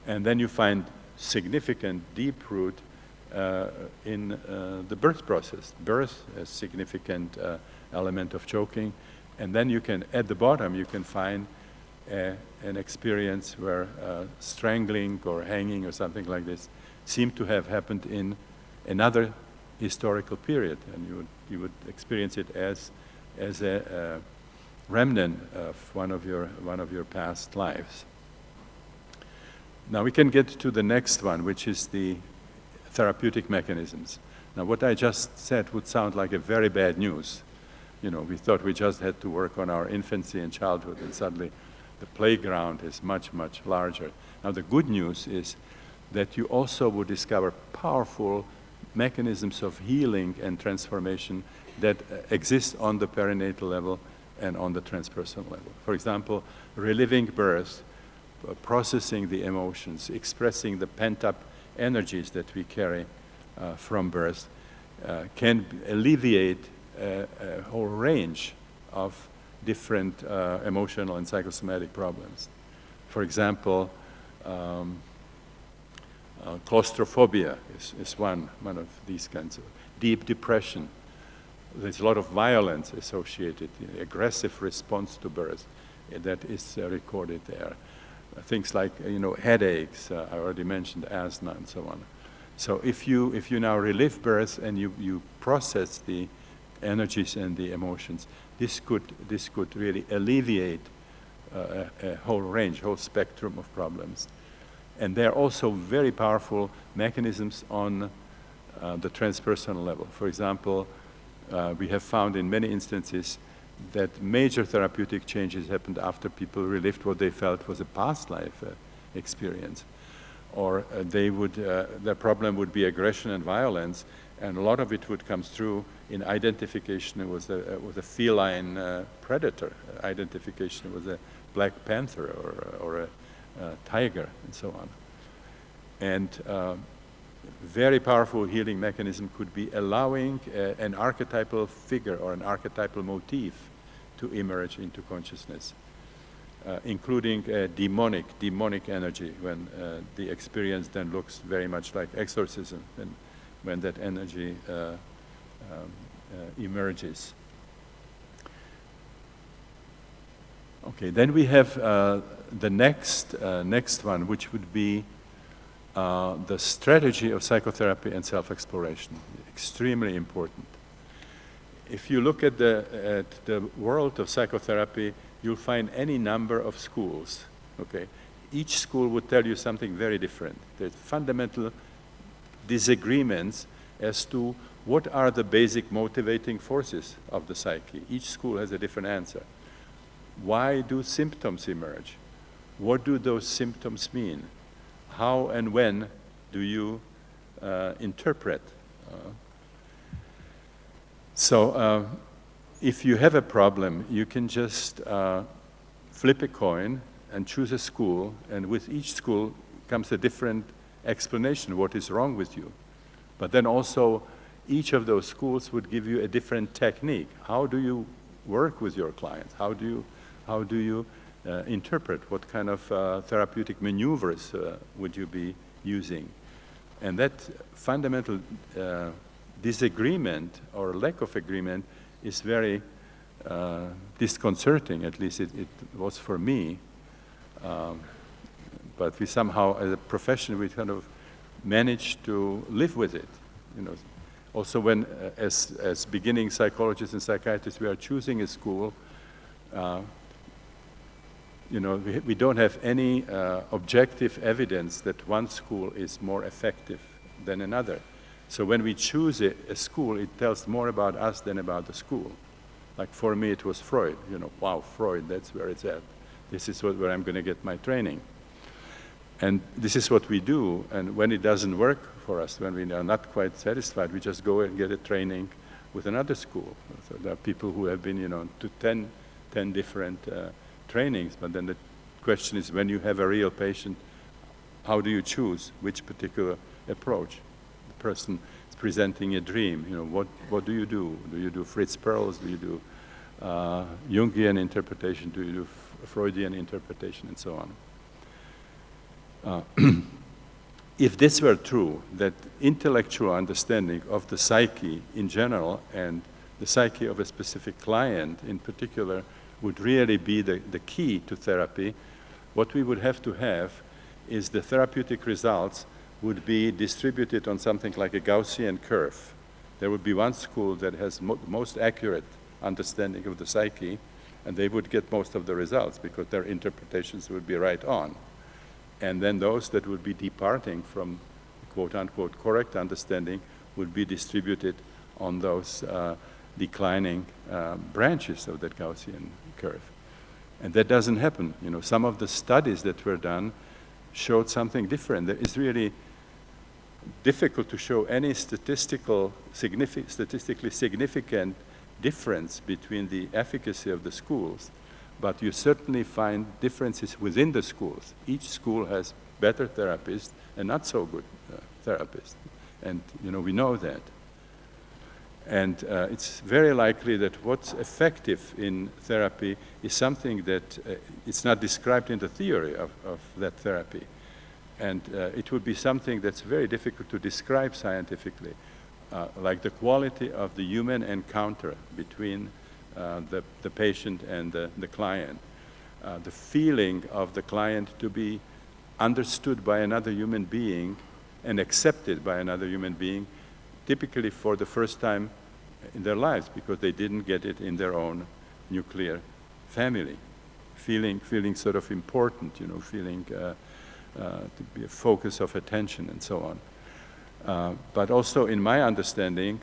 And then you find significant deep root in the birth process. Birth has significant element of choking. And then you can, at the bottom, you can find an experience where strangling or hanging or something like this seemed to have happened in another historical period, and you would experience it as a remnant of one of your past lives. Now we can get to the next one, which is the therapeutic mechanisms. Now what I just said would sound like a very bad news. You know, we thought we just had to work on our infancy and childhood, and suddenly the playground is much, much larger. Now the good news is that you also would discover powerful mechanisms of healing and transformation that exist on the perinatal level and on the transpersonal level. For example, reliving birth, processing the emotions, expressing the pent-up energies that we carry from birth can alleviate a whole range of different emotional and psychosomatic problems. For example, claustrophobia is one of these kinds of deep depression. There's a lot of violence associated, aggressive response to birth that is recorded there. Things like headaches, I already mentioned asthma and so on. So if you now relive birth and you process the energies and the emotions, this could really alleviate a whole range, whole spectrum of problems. And there are also very powerful mechanisms on the transpersonal level. For example, we have found in many instances that major therapeutic changes happened after people relived what they felt was a past life experience. Or their problem would be aggression and violence, and a lot of it would come through in identification with a feline predator, identification with a black panther or a tiger, and so on. And very powerful healing mechanism could be allowing an archetypal figure or an archetypal motif to emerge into consciousness, including demonic energy, when the experience then looks very much like exorcism, and when that energy emerges. Okay, then we have the next one, which would be the strategy of psychotherapy and self-exploration. Extremely important. If you look at the world of psychotherapy, you'll find any number of schools. Okay, each school would tell you something very different. There's fundamental disagreements as to what are the basic motivating forces of the psyche. Each school has a different answer. Why do symptoms emerge? What do those symptoms mean? How and when do you interpret? So if you have a problem, you can just flip a coin and choose a school, and with each school comes a different explanation what is wrong with you. But then also each of those schools would give you a different technique. How do you work with your clients? How do you interpret? What kind of therapeutic maneuvers would you be using? And that fundamental disagreement or lack of agreement is very disconcerting. At least it was for me. But we somehow, as a profession, we kind of managed to live with it. Also when, as beginning psychologists and psychiatrists, we are choosing a school. We don't have any objective evidence that one school is more effective than another. So when we choose a school, it tells more about us than about the school. Like for me, it was Freud. Wow, Freud, that's where it's at. This is where I'm going to get my training. And this is what we do. And when it doesn't work for us, when we are not quite satisfied, we just go and get a training with another school. So there are people who have been, to 10 different trainings. But then the question is, when you have a real patient, how do you choose which particular approach? The person is presenting a dream. What do you do? Do you do Fritz Perls? Do you do Jungian interpretation? Do you do Freudian interpretation, and so on? If this were true, that intellectual understanding of the psyche in general and the psyche of a specific client in particular would really be the key to therapy, what we would have to have is the therapeutic results would be distributed on something like a Gaussian curve. There would be one school that has most accurate understanding of the psyche, and they would get most of the results because their interpretations would be right on. And then those that would be departing from quote-unquote correct understanding would be distributed on those declining branches of that Gaussian curve. And that doesn't happen. You know, some of the studies that were done showed something different. It's really difficult to show any statistically significant difference between the efficacy of the schools, but you certainly find differences within the schools. Each school has better therapists and not so good therapists. And you know, we know that. And it's very likely that what's effective in therapy is something that it's not described in the theory of that therapy. And it would be something that's very difficult to describe scientifically, like the quality of the human encounter between the patient and the client, the feeling of the client to be understood by another human being and accepted by another human being, typically for the first time in their lives, because they didn't get it in their own nuclear family. Feeling sort of important, you know, feeling to be a focus of attention and so on. But also in my understanding,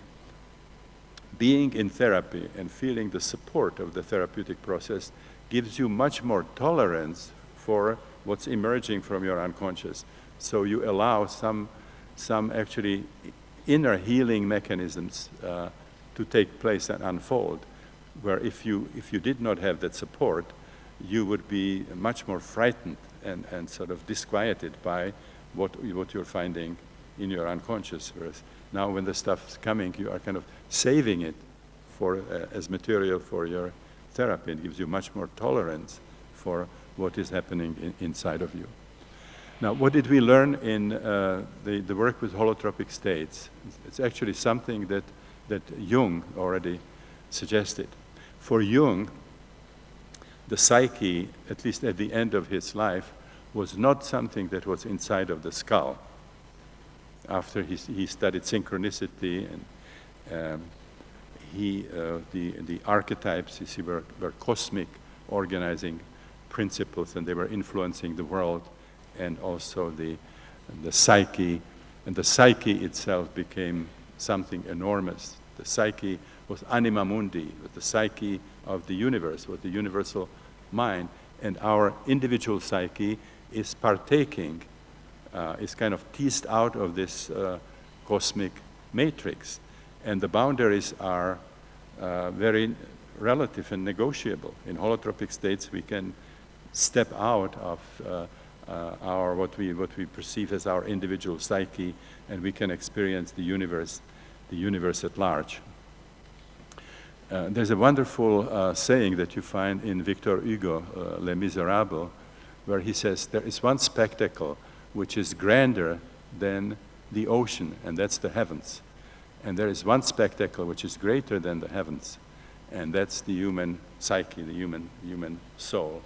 being in therapy and feeling the support of the therapeutic process gives you much more tolerance for what's emerging from your unconscious. So you allow some actually inner healing mechanisms to take place and unfold, where if you did not have that support, you would be much more frightened and sort of disquieted by what you're finding in your unconscious. Whereas now when the stuff's coming, you are kind of saving it for as material for your therapy. It gives you much more tolerance for what is happening inside of you. Now, what did we learn in the work with holotropic states? It's actually something that Jung already suggested. For Jung, the psyche, at least at the end of his life, was not something that was inside of the skull. After he studied synchronicity, and the archetypes, you see, were cosmic organizing principles, and they were influencing the world, and also the psyche, and the psyche itself became something enormous. The psyche was anima mundi, the psyche of the universe, was the universal mind, and our individual psyche is partaking, is kind of teased out of this cosmic matrix, and the boundaries are very relative and negotiable. In holotropic states, we can step out of what we perceive as our individual psyche, and we can experience the universe at large. There's a wonderful saying that you find in Victor Hugo, Les Miserables, where he says, there is one spectacle which is grander than the ocean, and that's the heavens. And there is one spectacle which is greater than the heavens, and that's the human psyche, the human soul.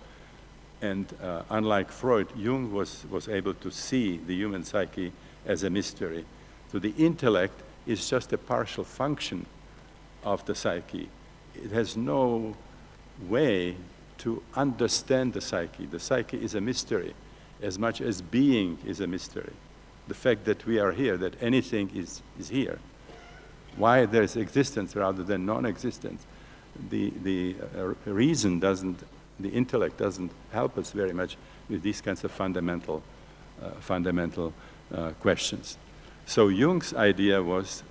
And unlike Freud, Jung was able to see the human psyche as a mystery. So the intellect is just a partial function of the psyche. It has no way to understand the psyche. The psyche is a mystery, as much as being is a mystery. The fact that we are here, that anything is here. Why there is existence rather than non-existence. The reason doesn't, the intellect doesn't help us very much with these kinds of fundamental questions. So Jung's idea was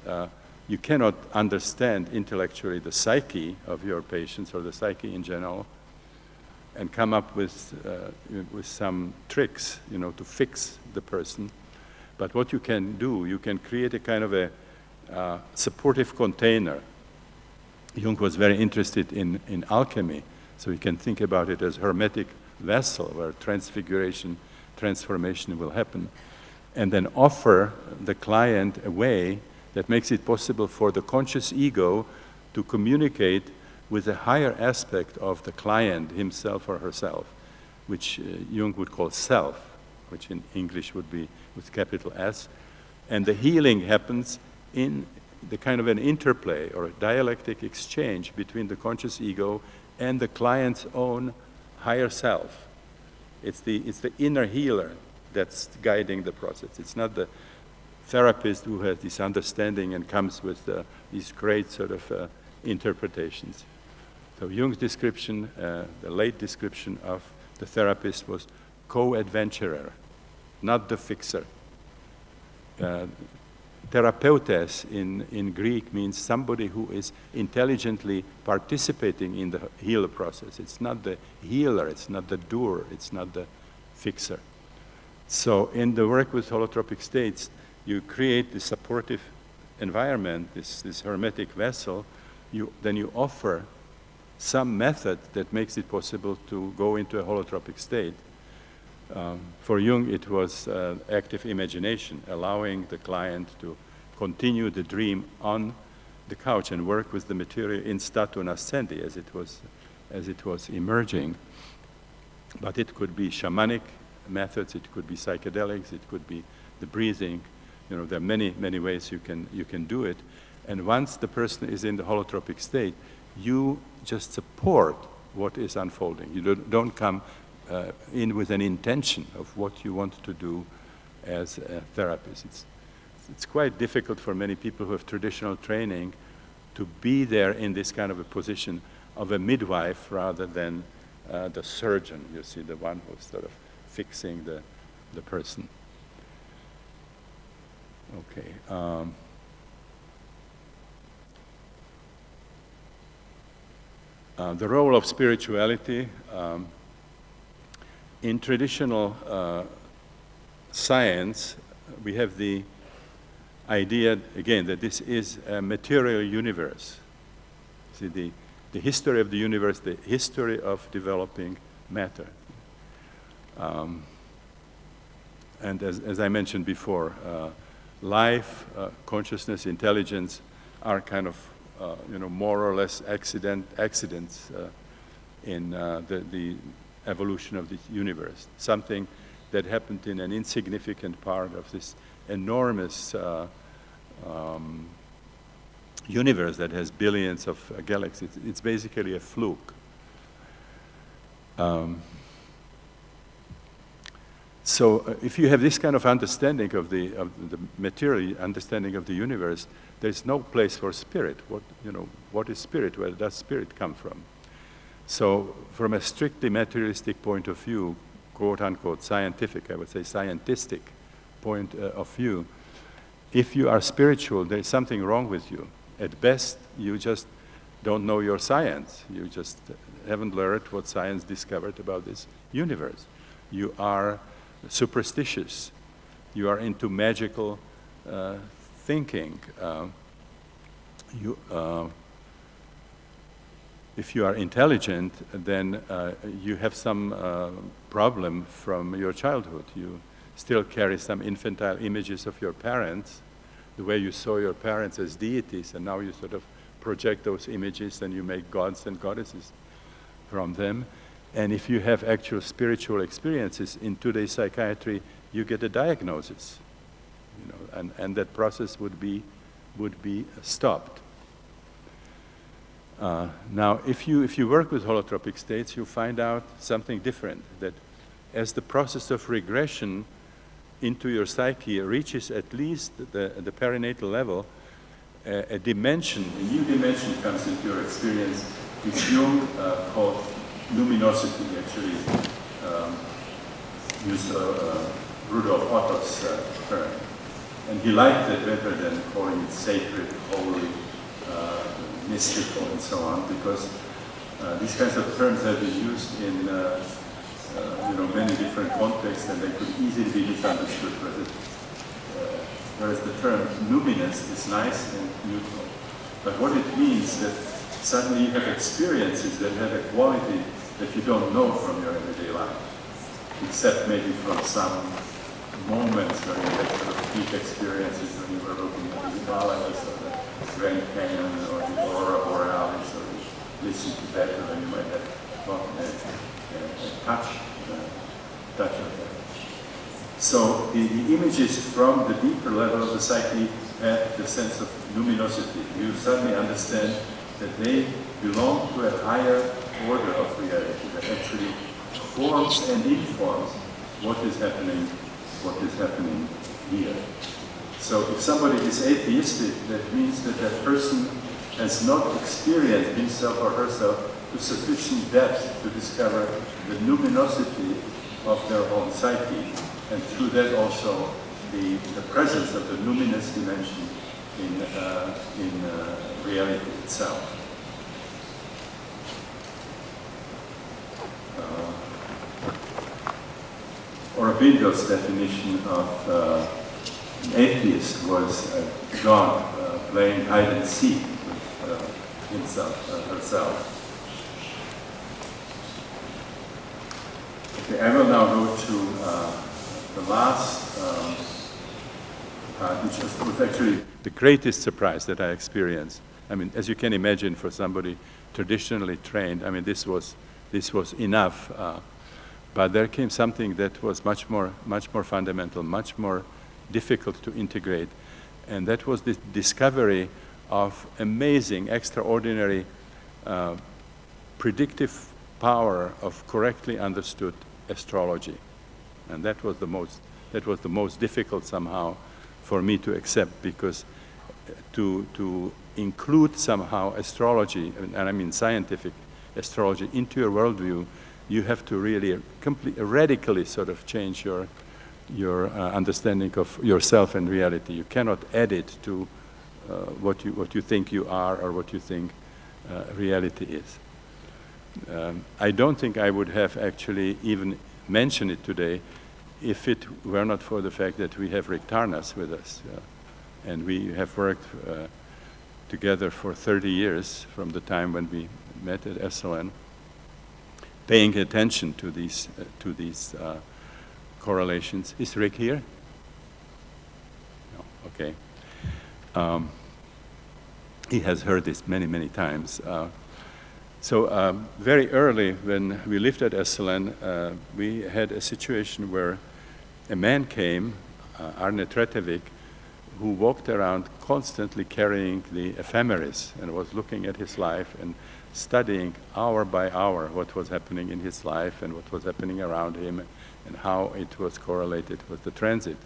you cannot understand intellectually the psyche of your patients or the psyche in general and come up with some tricks, you know, to fix the person. But what you can do, you can create a kind of a supportive container. Jung was very interested in alchemy, so you can think about it as hermetic vessel where transfiguration, transformation will happen, and then offer the client a way that makes it possible for the conscious ego to communicate with a higher aspect of the client, himself or herself, which Jung would call self, which in English would be with capital S. And the healing happens in the kind of an interplay or a dialectic exchange between the conscious ego and the client's own higher self. It's the inner healer that's guiding the process. It's not the therapist who has this understanding and comes with these great sort of interpretations. So Jung's description, the late description of the therapist was co-adventurer, not the fixer. Therapeutes in Greek means somebody who is intelligently participating in the healer process. It's not the healer, it's not the doer, it's not the fixer. So in the work with holotropic states, you create this supportive environment, this hermetic vessel, then you offer some method that makes it possible to go into a holotropic state. For Jung, it was active imagination, allowing the client to continue the dream on the couch and work with the material in statu nascendi as it was emerging. But it could be shamanic methods, it could be psychedelics, it could be the breathing. You know, there are many, many ways you can do it. And once the person is in the holotropic state, you just support what is unfolding. You don't come in with an intention of what you want to do as a therapist. It's quite difficult for many people who have traditional training to be there in this kind of a position of a midwife rather than the surgeon, you see, the one who's sort of fixing the person. Okay. The role of spirituality. In traditional science, we have the idea, again, that this is a material universe. See, the history of the universe, the history of developing matter. And as I mentioned before, life, consciousness, intelligence are kind of more or less accidents in the evolution of the universe. Something that happened in an insignificant part of this enormous universe that has billions of galaxies. It's basically a fluke. So if you have this kind of understanding of the material understanding of the universe, there's no place for spirit. What is spirit? Where does spirit come from? So from a strictly materialistic point of view, quote unquote scientific, I would say scientistic point of view, if you are spiritual, there's something wrong with you. At best, you just don't know your science. You just haven't learned what science discovered about this universe. You are superstitious. You are into magical thinking. If you are intelligent, then you have some problem from your childhood. You still carry some infantile images of your parents, the way you saw your parents as deities, and now you sort of project those images and you make gods and goddesses from them. And if you have actual spiritual experiences in today's psychiatry, you get a diagnosis, and that process would be stopped. Now, if you work with holotropic states, you find out something different, that as the process of regression into your psyche reaches at least the perinatal level, a new dimension comes into your experience, which Jung called luminosity. Actually used Rudolf Otto's term. And he liked it better than calling it sacred, holy, mystical, and so on, because these kinds of terms have been used in many different contexts, and they could easily be misunderstood. Whereas the term luminous is nice and neutral. But what it means is that suddenly you have experiences that have a quality that you don't know from your everyday life, except maybe from some moments where you had sort of peak experiences when you were looking at the Himalayas or the Grand Canyon or the Aurora Borealis, or you listen to that, and then you might have a touch of that. So the images from the deeper level of the psyche have the sense of luminosity. You suddenly understand that they belong to a higher order of reality that actually forms and informs what is happening here. So if somebody is atheistic, that means that that person has not experienced himself or herself to sufficient depth to discover the luminosity of their own psyche, and through that also the presence of the luminous dimension in reality itself. Aurobindo's definition of an atheist was a God playing hide and seek with himself, herself. Okay, I will now go to the last part, which was actually the greatest surprise that I experienced. I mean, as you can imagine, for somebody traditionally trained, I mean, this was enough. But there came something that was much more fundamental, much more difficult to integrate, and that was the discovery of amazing, extraordinary, predictive power of correctly understood astrology, and that was the most difficult somehow for me to accept, because to include somehow astrology, and I mean scientific astrology, into your worldview, you have to really radically sort of change your understanding of yourself and reality. You cannot add it to what you think you are or what you think reality is. I don't think I would have actually even mentioned it today if it were not for the fact that we have Rick Tarnas with us. And we have worked together for 30 years from the time when we met at SLN, paying attention to these correlations. Is Rick here? No, okay. He has heard this many, many times. So very early when we lived at SLN, we had a situation where a man came, Arne Tretevik, who walked around constantly carrying the ephemeris and was looking at his life and studying hour by hour what was happening in his life and what was happening around him and how it was correlated with the transit.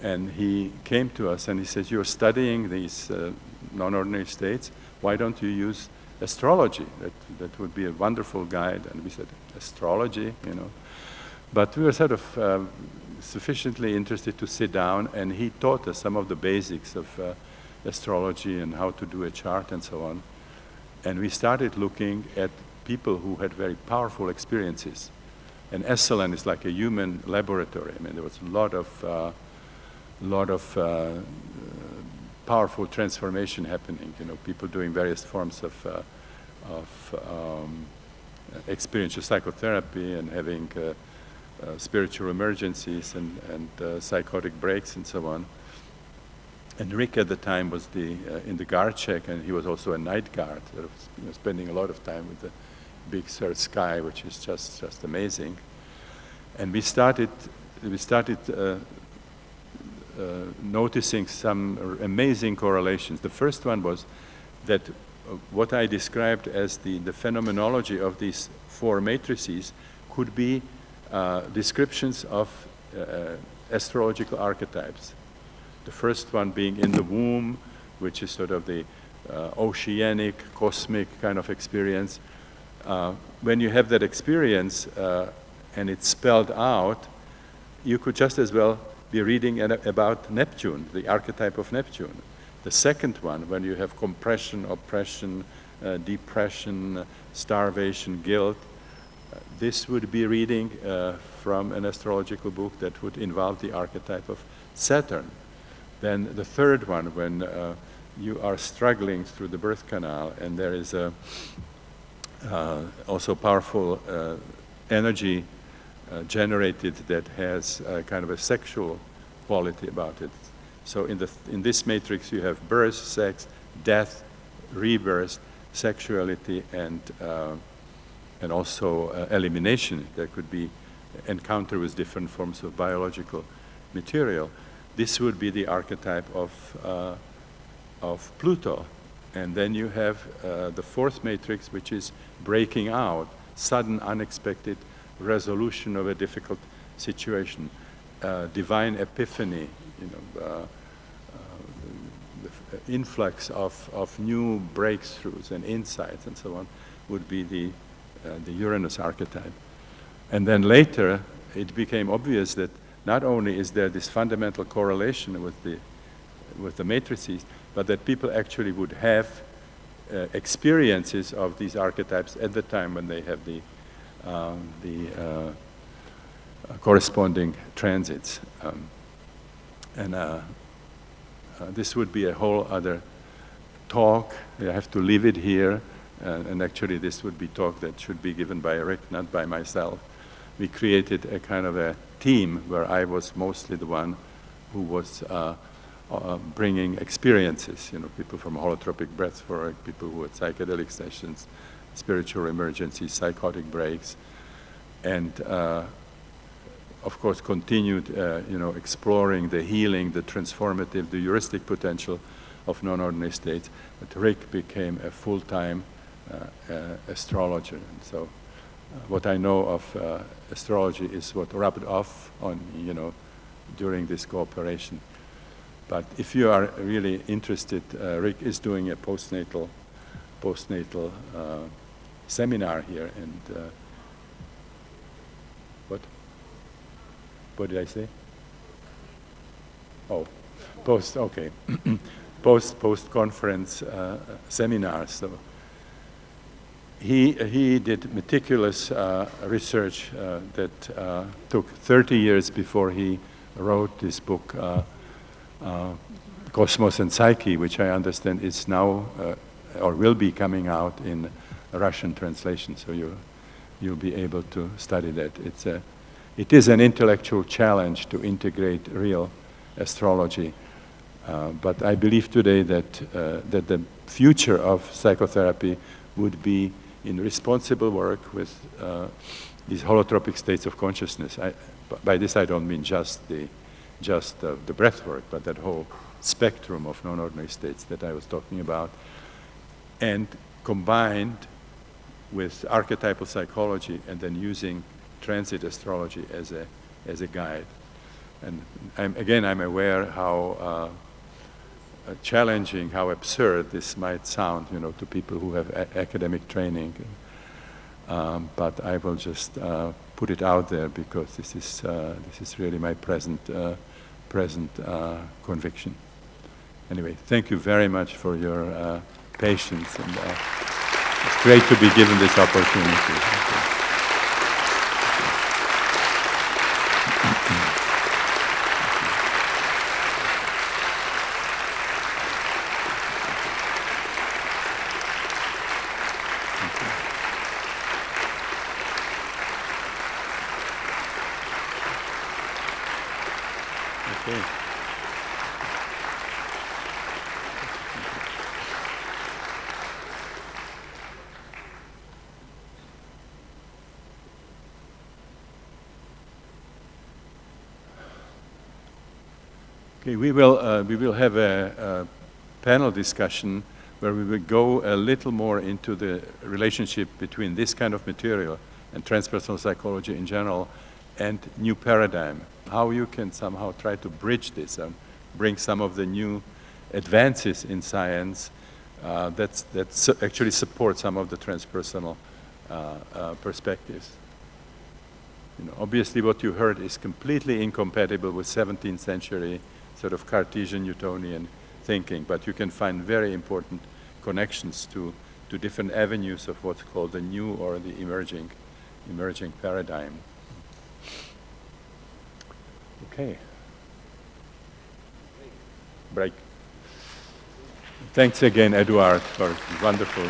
And he came to us and he says, "You're studying these non-ordinary states, why don't you use astrology? That would be a wonderful guide." And we said, "Astrology, you know." But we were sort of sufficiently interested to sit down, and he taught us some of the basics of astrology and how to do a chart and so on. And we started looking at people who had very powerful experiences. And SLN is like a human laboratory. I mean, there was a lot of powerful transformation happening. You know, people doing various forms of experiential psychotherapy and having spiritual emergencies and psychotic breaks and so on. And Rick at the time was in the guard check, and he was also a night guard, sort of, you know, spending a lot of time with the big Sur sky, which is just amazing. And we started noticing some amazing correlations. The first one was that what I described as the phenomenology of these four matrices could be descriptions of astrological archetypes. The first one being in the womb, which is sort of the oceanic, cosmic kind of experience. When you have that experience and it's spelled out, you could just as well be reading about Neptune, the archetype of Neptune. The second one, when you have compression, oppression, depression, starvation, guilt, this would be reading from an astrological book that would involve the archetype of Saturn. Then the third one, when you are struggling through the birth canal, and there is also powerful energy generated that has kind of a sexual quality about it. So in this matrix, you have birth, sex, death, rebirth, sexuality, and also elimination. There could be encounter with different forms of biological material. This would be the archetype of Pluto. And then you have the fourth matrix, which is breaking out, sudden, unexpected resolution of a difficult situation, divine epiphany, the influx of new breakthroughs and insights and so on would be the Uranus archetype. And then later, it became obvious that not only is there this fundamental correlation with the matrices, but that people actually would have experiences of these archetypes at the time when they have the corresponding transits. This would be a whole other talk. I have to leave it here, and actually this would be talk that should be given by Rick, not by myself. We created a kind of a team where I was mostly the one who was bringing experiences, people from holotropic breathwork, people who had psychedelic sessions, spiritual emergencies, psychotic breaks, and of course continued, exploring the healing, the transformative, the heuristic potential of non-ordinary states. But Rick became a full-time astrologer, and so what I know of astrology is what rubbed off on, during this cooperation. But if you are really interested, Rick is doing a postnatal seminar here, and what did I say? Oh, okay. Post-conference seminar. So he did meticulous research that took 30 years before he wrote this book, Cosmos and Psyche, which I understand is now or will be coming out in a Russian translation. So you'll be able to study that. It is an intellectual challenge to integrate real astrology, but I believe today that the future of psychotherapy would be in responsible work with these holotropic states of consciousness. By this I don't mean just the breath work, but that whole spectrum of non-ordinary states that I was talking about, and combined with archetypal psychology, and then using transit astrology as a guide. And I'm aware how challenging, how absurd this might sound, to people who have academic training. But I will just put it out there because this is really my present conviction. Anyway, thank you very much for your patience, and it's great to be given this opportunity. Okay, we will have a panel discussion where we will go a little more into the relationship between this kind of material and transpersonal psychology in general and new paradigm. How you can somehow try to bridge this and bring some of the new advances in science that actually support some of the transpersonal perspectives. Obviously what you heard is completely incompatible with 17th century sort of Cartesian Newtonian thinking, but you can find very important connections to different avenues of what's called the new or the emerging paradigm. Okay. Break. Thanks again, Eduard, for wonderful.